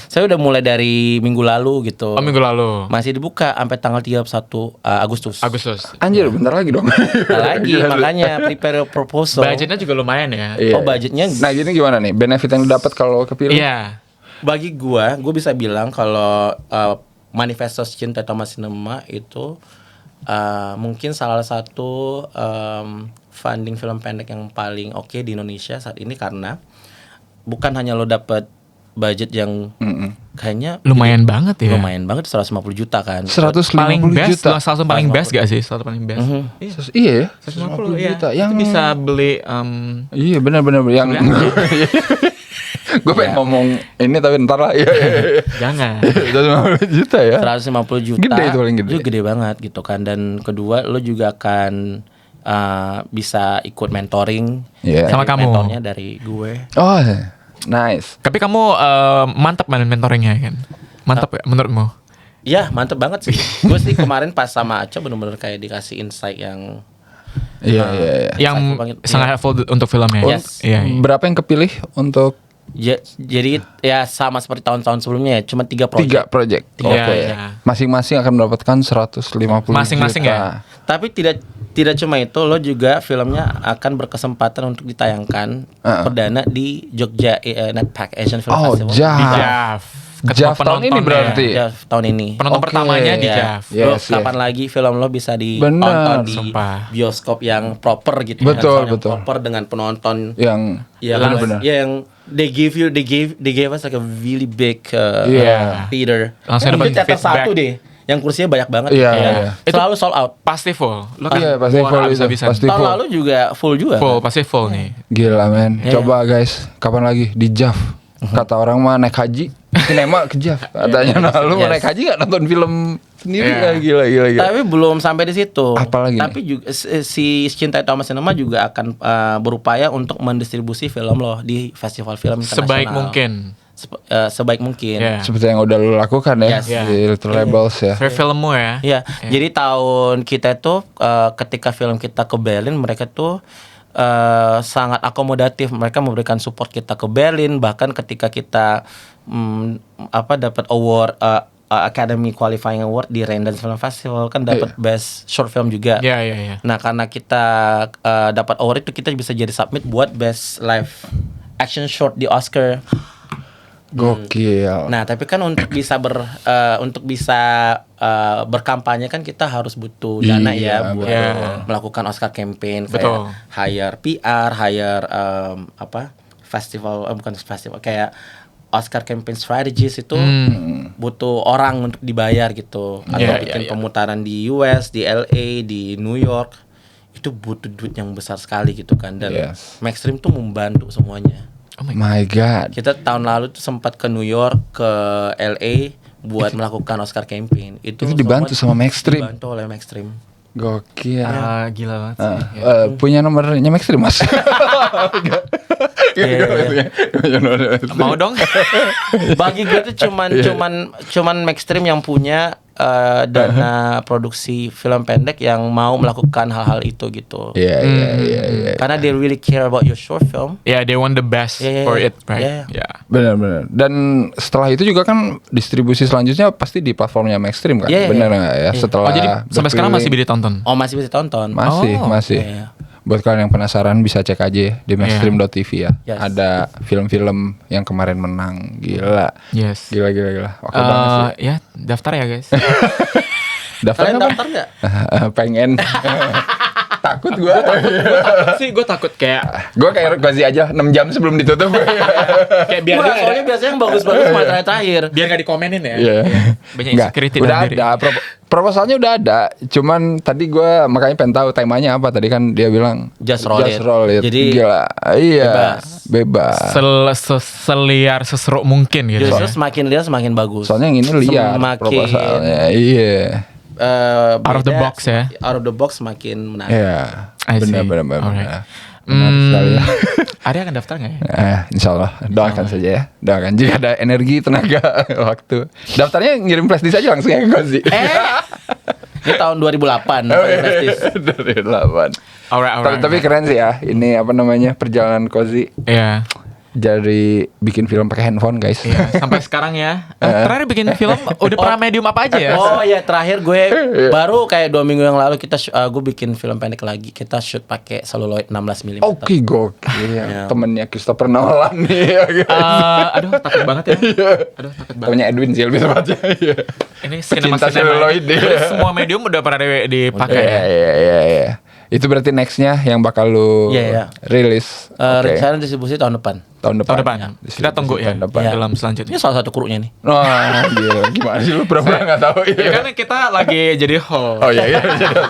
Saya udah mulai dari minggu lalu gitu. Oh, minggu lalu. Masih dibuka sampai tanggal 31 Agustus. Anjir, bentar lagi dong. Bentar lagi, makanya prepare proposal. Budgetnya juga lumayan ya. Iya. Oh, budgetnya. Nah, gini gimana nih? Benefit yang dapat kalau kepilih? Iya. Bagi gue bisa bilang kalau Manifesto Cinta Thomas Cinema itu mungkin salah satu funding film pendek yang paling oke di Indonesia saat ini, karena bukan hanya lo dapet budget yang kayaknya Lumayan banget ya. lumayan banget 150 juta kan. 150 Paling best, juta. salah paling best gak sih? Salah paling best. Iya ya. 150 ya. juta. Itu Yang bisa beli Iya, benar yang gue pengen ngomong ini tapi ntar lah. Iya. jangan. 150 juta ya. 150 juta. Gede itu paling gede. Itu gede banget gitu kan. Dan kedua lo juga akan bisa ikut mentoring. Iya. Sama kamu. Mentornya dari gue. Oh, nice. Tapi kamu mantap main mentoringnya kan? Mantap ya menurutmu? Ya mantep banget sih. Gue sih kemarin pas sama Aco bener-bener kayak dikasih insight yang Iya. Yang Insightful banget. sangat helpful untuk filmnya. Yes. Iya. Berapa yang kepilih untuk jadi ya sama seperti tahun-tahun sebelumnya ya, cuma 3 project. 3 project? Iya, Oke. iya. Masing-masing akan mendapatkan 150 Masing-masing juta. ya? Tapi tidak cuma itu, lo juga filmnya akan berkesempatan untuk ditayangkan perdana di Jogja Netpack Asian Film Oh, Festival. JAF. Di JAF. JAF tahun ini penontonnya. berarti? Ya, tahun ini. Penonton Oke. pertamanya di Ya. JAF. Yes, Lo yes. kapan lagi film lo bisa ditonton Bener. di Sumpah. bioskop yang proper gitu Betul, kan, yang betul. proper dengan penonton Yang benar-benar. yang they gave us like a really big Iya. theater. Langsung Mungkin dapat teater feedback. satu deh, yang kursinya banyak banget. Iya, gitu ya. iya. Selalu sold out. Pasti full. Lo Iya, pasti gua full nggak itu. bisa-bisa. Pasti Tahun full. lalu juga full juga. Full, kan? pasti full nih. Gila men. Iya. Coba guys, kapan lagi di JAF? Kata orang mah naik haji, sinema ke JAF. Katanya nah lu mau Yes. naik haji gak nonton film sendiri? Iya. Gila. Tapi belum sampai di situ. Apalagi Tapi juga si Cinta Thomas Cinema juga akan berupaya untuk mendistribusi film loh di festival film internasional. Sebaik mungkin. Sebaik mungkin. Iya. Seperti yang udah lu lakukan ya Yes. di Little Rebels ya. Fair filmmu ya. Iya. Jadi tahun kita tuh ketika film kita ke Berlin, mereka tuh sangat akomodatif. Mereka memberikan support kita ke Berlin, bahkan ketika kita dapat award Academy Qualifying Award di Raindance Film Festival kan dapat Best Short Film juga. Iya. Nah, karena kita dapat award itu, kita bisa jadi submit buat Best Live Action Short di Oscar. Gokil. Nah, tapi kan untuk bisa berkampanye kan kita harus butuh dana Iya, ya buat betul. melakukan Oscar campaign, Betul. kayak hire PR, hire festival, bukan festival, kayak Oscar campaign strategist itu butuh orang untuk dibayar gitu, atau Iya, bikin iya. pemutaran di US, di LA, di New York, itu butuh duit yang besar sekali gitu kan, dan Yes. Maxstream tuh membantu semuanya. My God. Kita tahun lalu tuh sempat ke New York, ke LA buat melakukan Oscar campaign. Itu dibantu sama Maxstream. Dibantu oleh Maxstream. Gokil. Gila banget sih. Punya nomornya Maxstream mas? Mau dong? Bagi gue tuh cuman Maxstream yang punya dana produksi film pendek yang mau melakukan hal-hal itu gitu. Iya. Karena they really care about your short film. Yeah, they want the best Yeah, for yeah. it, right? Yeah. Yeah. Benar. Dan setelah itu juga kan distribusi selanjutnya pasti di platformnya Maxstream kan? Iya, iya. Benar nggak ya? Iya. Setelah Oh, jadi sampai sekarang masih bisa ditonton. Oh, masih bisa tonton. masih. Iya. buat kalian yang penasaran bisa cek aja ya di mainstream.tv ya. Yes. Ada film-film yang kemarin menang. Gila. Yes. Gila. Oke banget sih. Ya, daftar ya guys. Daftar Kalian apa? daftar nggak? Pengen. Takut gue. Gue takut kayak Gue kayak Kozi aja 6 jam sebelum ditutup. kayak biar Wah, dia soalnya biasanya yang bagus-bagus malah terakhir. biar nggak dikomenin ya. Iya. Banyak Nggak, insecurity udah dalam diri. ada proposalnya udah ada. Cuman tadi gue makanya pengen tahu temanya apa. Tadi kan dia bilang Just roll it. Jadi Jadi, gila. Iya. Bebas. Seliar seseruk mungkin gitu. Justru semakin liar semakin bagus. Soalnya yang ini liar Semakin, proposalnya. Iya. Out of the box ya. Out of the box semakin menarik. Iya. I see. Benar. Alright. Menarik sekali ya. Ada akan daftar nggak ya? Insya Allah doakan saja ya. Doakan jika ada energi, tenaga, waktu. Daftarnya ngirim flash disk aja langsung ya Kozi. Ini tahun 2008 Prestige. 2008. Alright. Tapi keren sih ya. Ini apa namanya perjalanan Kozi Iya. dari bikin film pakai handphone guys. Iya, sampai sekarang ya. Terakhir bikin film udah pernah medium apa aja ya? Oh iya, terakhir gue baru kayak 2 minggu yang lalu gue bikin film pendek lagi. Kita shoot pakai celluloid 16 mm. Oke gokil ya. Temennya Christopher Nolan nih ya guys. Aduh, takut banget ya. Aduh, takut banget. Temennya Edwin Zil bisa baca. Iya. Ini Pecinta sinema celluloid deh. Semua medium udah pernah dipakai ya. Iya. Itu berarti nextnya yang bakal lu Iya. rilis. Oke. Rencana distribusi tahun depan. Tahun depan. Tahun depan. Kita tunggu ya Tahun depan. film selanjutnya. Ini salah satu krunya nih. Wah, gila. Gimana sih lu pura-pura nggak tahu Ya kan kita lagi jadi host. Oh iya,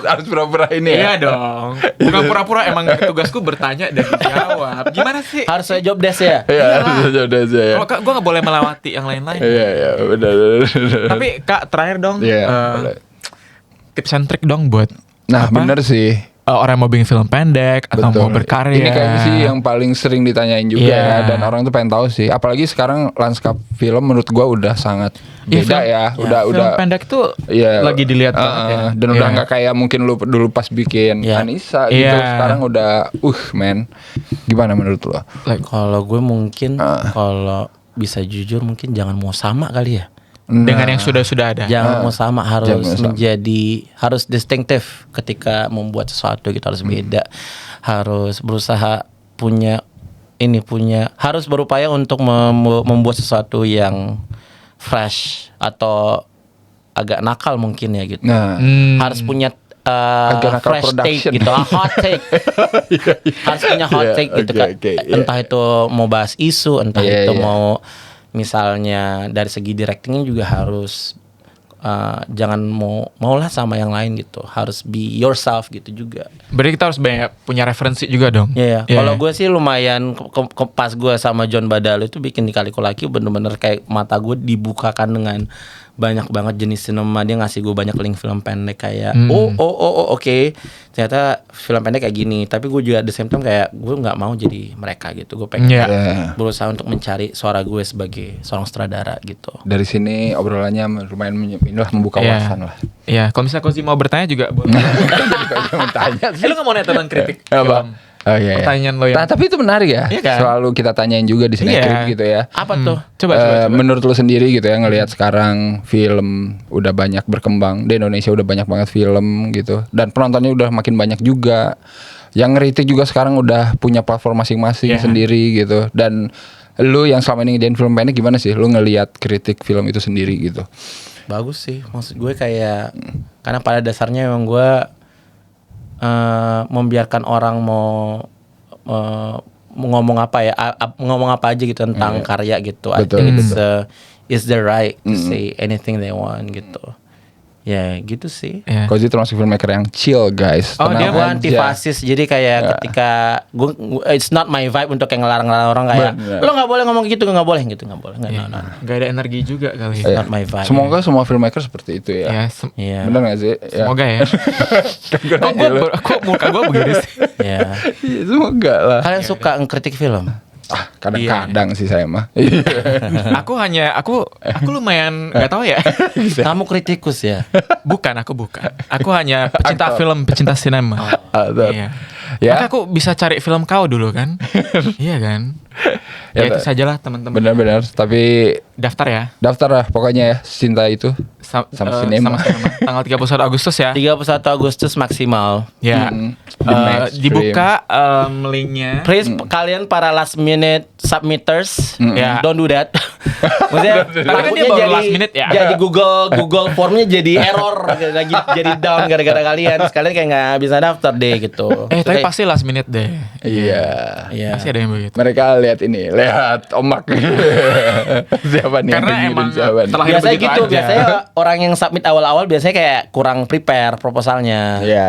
harus pura-pura ini ya. Iya dong. Bukan pura-pura, emang tugasku bertanya dan dijawab. Gimana sih? Harus saya job desk ya. Iya, udah aja ya. Kalau gue nggak boleh melewati yang lain-lain. Iya, benar. Tapi Kak, terakhir dong. Iya, eh, boleh. tips and trick dong buat Nah, bener sih. orang yang mau bikin film pendek atau mau berkarya. Ini kayaknya sih yang paling sering ditanyain juga ya, Iya. dan orang tuh pengen tahu sih. Apalagi sekarang lanskap film menurut gua udah sangat beda ya. Udah film pendek tuh iya, lagi dilihat banget ya. dan udah nggak kayak mungkin lu dulu pas bikin Iya. Anissa gitu. Iya. Sekarang udah men. Gimana menurut lu? Kalau gue mungkin kalau bisa jujur mungkin jangan mau sama kali ya. dengan yang sudah ada. Jangan mau sama, harus Jangan sama. harus distinktif ketika membuat sesuatu gitu, harus beda. Harus berusaha harus berupaya untuk membuat sesuatu yang fresh atau agak nakal mungkin ya gitu. Nah, Harus punya agak nakal fresh production. take gitu, hot take. Harus punya hot take gitu kan. Entah itu mau bahas isu, entah Iya, itu iya. mau misalnya dari segi directingnya juga harus jangan maulah sama yang lain gitu. Harus be yourself gitu juga. Berarti kita harus banyak punya referensi juga dong. Iya. Iya. Kalau gue sih lumayan pas gue sama John Badal itu bikin di Kali Kulaki bener-bener kayak mata gue dibukakan dengan banyak banget jenis sinema. Dia ngasih gue banyak link film pendek kayak oke. Ternyata film pendek kayak gini. Tapi gue juga at the same time kayak gue nggak mau jadi mereka gitu. Gue pengen Iya. berusaha untuk mencari suara gue sebagai seorang sutradara gitu. dari sini obrolannya lumayan membuka Iya. wawasan lah. Iya, kalau misalnya Kozi mau bertanya juga boleh. Jangan tanya sih. Lu nggak mau nanya tentang kritik Apa? film? Oh iya. Pertanyaan lo yang Nah, tapi itu menarik ya. Iya kan? Selalu kita tanyain juga di sini Iya. gitu ya. Apa tuh? coba. Menurut lu sendiri gitu ya ngelihat sekarang film udah banyak berkembang di Indonesia, udah banyak banget film gitu, dan penontonnya udah makin banyak juga. Yang ngeritik juga sekarang udah punya platform masing-masing Iya. sendiri gitu. Dan lu yang selama ini ngediain film pendek gimana sih? Lu ngelihat kritik film itu sendiri gitu? Bagus sih, maksud gue kayak karena pada dasarnya memang gue membiarkan orang mau ngomong apa ya, ngomong apa aja gitu tentang karya gitu. I Betul, think it's the right to say anything they want gitu. Ya gitu sih. Iya. Kozi termasuk filmmaker yang chill guys. Oh, dia Gue Tenang aja. antifasis, jadi kayak ketika gue it's not my vibe untuk kayak ngelarang-larang orang kayak Bener. lo nggak boleh ngomong gitu, nggak boleh gitu, nggak boleh, nggak, no. Gak ada energi juga kali. It's not my vibe. Semoga semua filmmaker seperti itu ya. Ya, Iya. Bener gak sih? Ya. semoga ya. Kok muka gue begini sih? Ya. Iya, semoga lah. Kalian suka ngkritik film? Kadang-kadang sih saya mah. Aku lumayan nggak tahu ya. Kamu kritikus ya? Bukan. Aku hanya pecinta film, pecinta sinema. Iya. Ya. Maka aku bisa cari film kau dulu kan? Iya kan? Ya itu sajalah teman-teman. Benar-benar. Tapi Daftar ya. daftar lah pokoknya ya cinta itu. Sama sinema. Sama sinema. Tanggal 31 Agustus ya. 31 Agustus maksimal. Ya. Di Max Dibuka linknya. Please kalian para last minute submitters, Ya. don't do that. Maksudnya Tapi kan takutnya dia baru jadi last minute ya. Jadi Google formnya jadi error, lagi jadi down gara-gara kalian. Sekalian kayak nggak bisa daftar deh gitu. Tapi pasti last minute deh. Iya. Iya. Pasti ada yang begitu. Mereka lihat omak. Siapa nih Karena yang emang ngirim siapa nih? terlahir Biasanya begitu gitu, aja. biasanya orang yang submit awal-awal biasanya kayak kurang prepare proposalnya. Iya.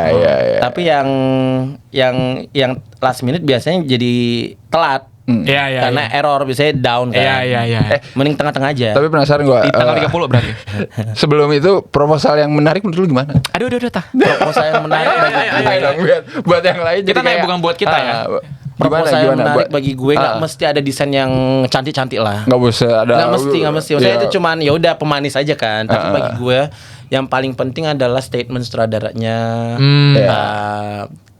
Tapi yang last minute biasanya jadi telat. Iya. Karena error biasanya down kan. Iya. Mending tengah-tengah aja. Tapi penasaran gua. Di tanggal 30 berarti. Sebelum itu proposal yang menarik menurut lu gimana? Aduh, tah. proposal yang menarik bagi gue. Ayo dong, buat yang lain Kita jadi nanya kayak, bukan buat kita ya. Proposal yang menarik bagi gue nggak Ah. mesti ada desain yang cantik-cantik lah. Nggak usah ada. Nggak mesti. Maksudnya Iya. itu cuman ya udah pemanis aja kan. Tapi bagi gue yang paling penting adalah statement sutradaranya.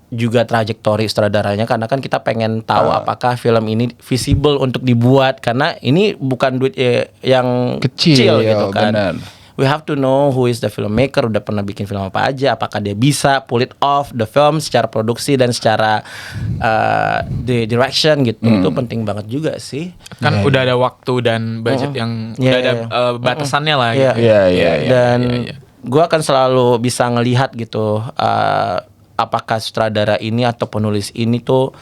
Juga trajektori sutradaranya, karena kan kita pengen tahu apakah film ini visible untuk dibuat, karena ini bukan duit yang Kecil, gitu kan. benar. We have to know who is the filmmaker, udah pernah bikin film apa aja, apakah dia bisa pull it off the film secara produksi dan secara the direction gitu. Itu penting banget juga sih. Kan udah ada waktu dan budget yang udah ada batasannya lah gitu. Iya. Dan gue akan selalu bisa ngelihat gitu apakah sutradara ini atau penulis ini tuh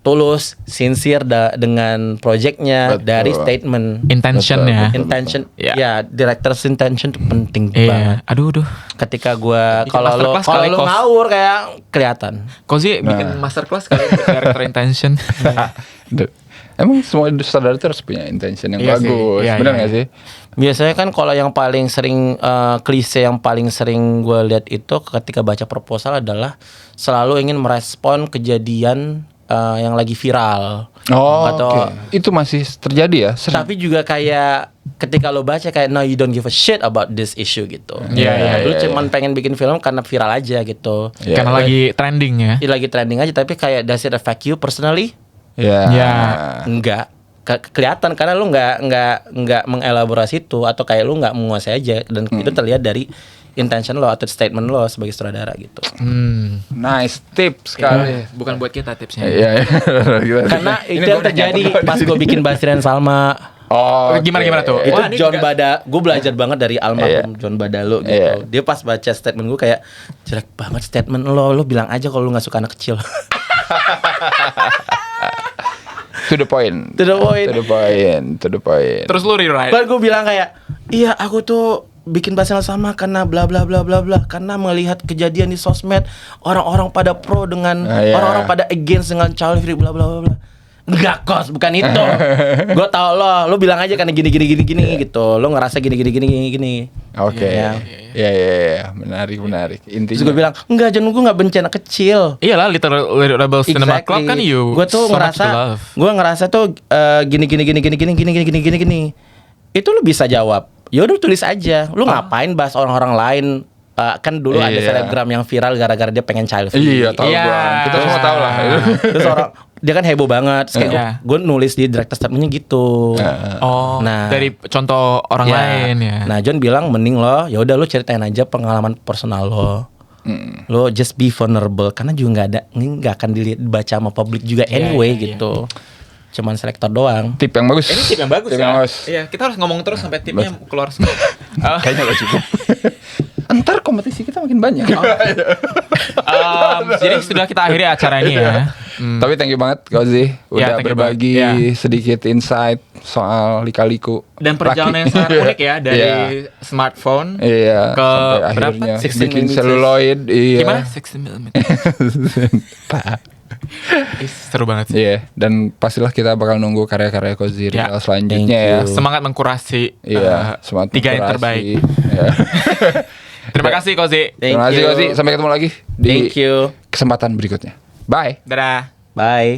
tulus, sincere dengan projectnya. Betul. Dari statement Intention Betul, ya. betul. intention. Iya. Ya, director's intention tuh penting banget. Iya. Aduh. Ketika gue Bikin kalau masterclass lo kali, Kos. ngawur kayak kelihatan. Kozi bikin masterclass kali director intention. Emang semua sutradara itu harus punya intention yang Iya sih. bagus, Iya, benar iya. nggak sih? Biasanya kan kalau yang paling sering klise yang paling sering gue lihat itu ketika baca proposal adalah selalu ingin merespon kejadian yang lagi viral. Oh, Atau oke. Itu masih terjadi ya? tapi juga kayak ketika lo baca kayak no you don't give a shit about this issue gitu. Iya, Lu cuman pengen bikin film karena viral aja gitu. Iya. Karena lagi trending ya. Ya, lagi trending aja, tapi kayak does it affect you personally? Ya. Ya. Enggak. Kelihatan karena lu nggak mengelaborasi itu, atau kayak lu nggak menguasai aja, dan itu terlihat dari intention lo atau statement lo sebagai sutradara gitu. Nice tips sekali. Bukan buat kita tipsnya. Iya. Gimana? Karena Ini itu gua yang udah terjadi nyatet pas di gue sini. bikin Basri dan Salma. Oh, Gimana tuh? Itu Wah, ini John juga- Gue belajar banget dari almarhum John Badalo gitu. Iya. Dia pas baca statement gue kayak jelek banget statement lo bilang aja kalau lo nggak suka anak kecil. To the point. To the point. To the point. Terus lu rewrite. Baru gue bilang kayak, iya aku tuh bikin bahasa yang sama karena bla bla bla bla bla, karena melihat kejadian di sosmed orang-orang pada pro dengan Iya. orang-orang pada against dengan child free bla bla bla bla. Enggak Kos, bukan itu. Gue tau lo bilang aja karena gini gitu. Lo ngerasa gini. Oke. Iya. Iya. Menarik. Terus gue Intinya. bilang, enggak John, gue nggak benci anak kecil. Iyalah Little Rebel Cinema Club kan you Gue tuh so much to love. ngerasa tuh gini. Itu lu bisa jawab. Ya udah tulis aja. Lu ngapain bahas orang-orang lain? Kan dulu ada Iya. selebgram yang viral gara-gara dia pengen child free. Iya, tahu Iya. Bang. Kita semua tahu lah. Terus dia kan heboh banget. Terus kayak Iya. gue nulis di director statementnya gitu. Oh, Nah. dari contoh orang Ya. lain ya. Nah John bilang mending lo, ya udah lo ceritain aja pengalaman personal lo. Lo just be vulnerable, karena juga nggak akan dibaca sama publik juga anyway iya. gitu. Cuman selektor doang. Tip yang bagus. Ini tip yang bagus Tip ya. yang bagus. Iya, kita harus ngomong terus sampai tipnya keluar semua. Kayaknya gak cukup. Entar kompetisi kita makin banyak. Jadi sudah kita akhiri acara ini ya. Tapi thank you banget Kozi udah thank you berbagi banget. sedikit insight soal lika-liku. Dan perjalanan yang sangat unik ya dari smartphone Iya, ke sampai berapa? akhirnya 16 bikin mm. seluloid. Iya. Gimana? 60 mm. Seru banget sih. Iya, dan pastilah kita bakal nunggu karya-karya Kozi Ya. Rizal selanjutnya ya. Thank you. Semangat mengkurasi Iya, semangat 3 yang mengkurasi. terbaik. Iya. Terima kasih Kozi. Terima kasih Kozi, sampai ketemu lagi di Thank you. kesempatan berikutnya. Bye. Dadah. Bye.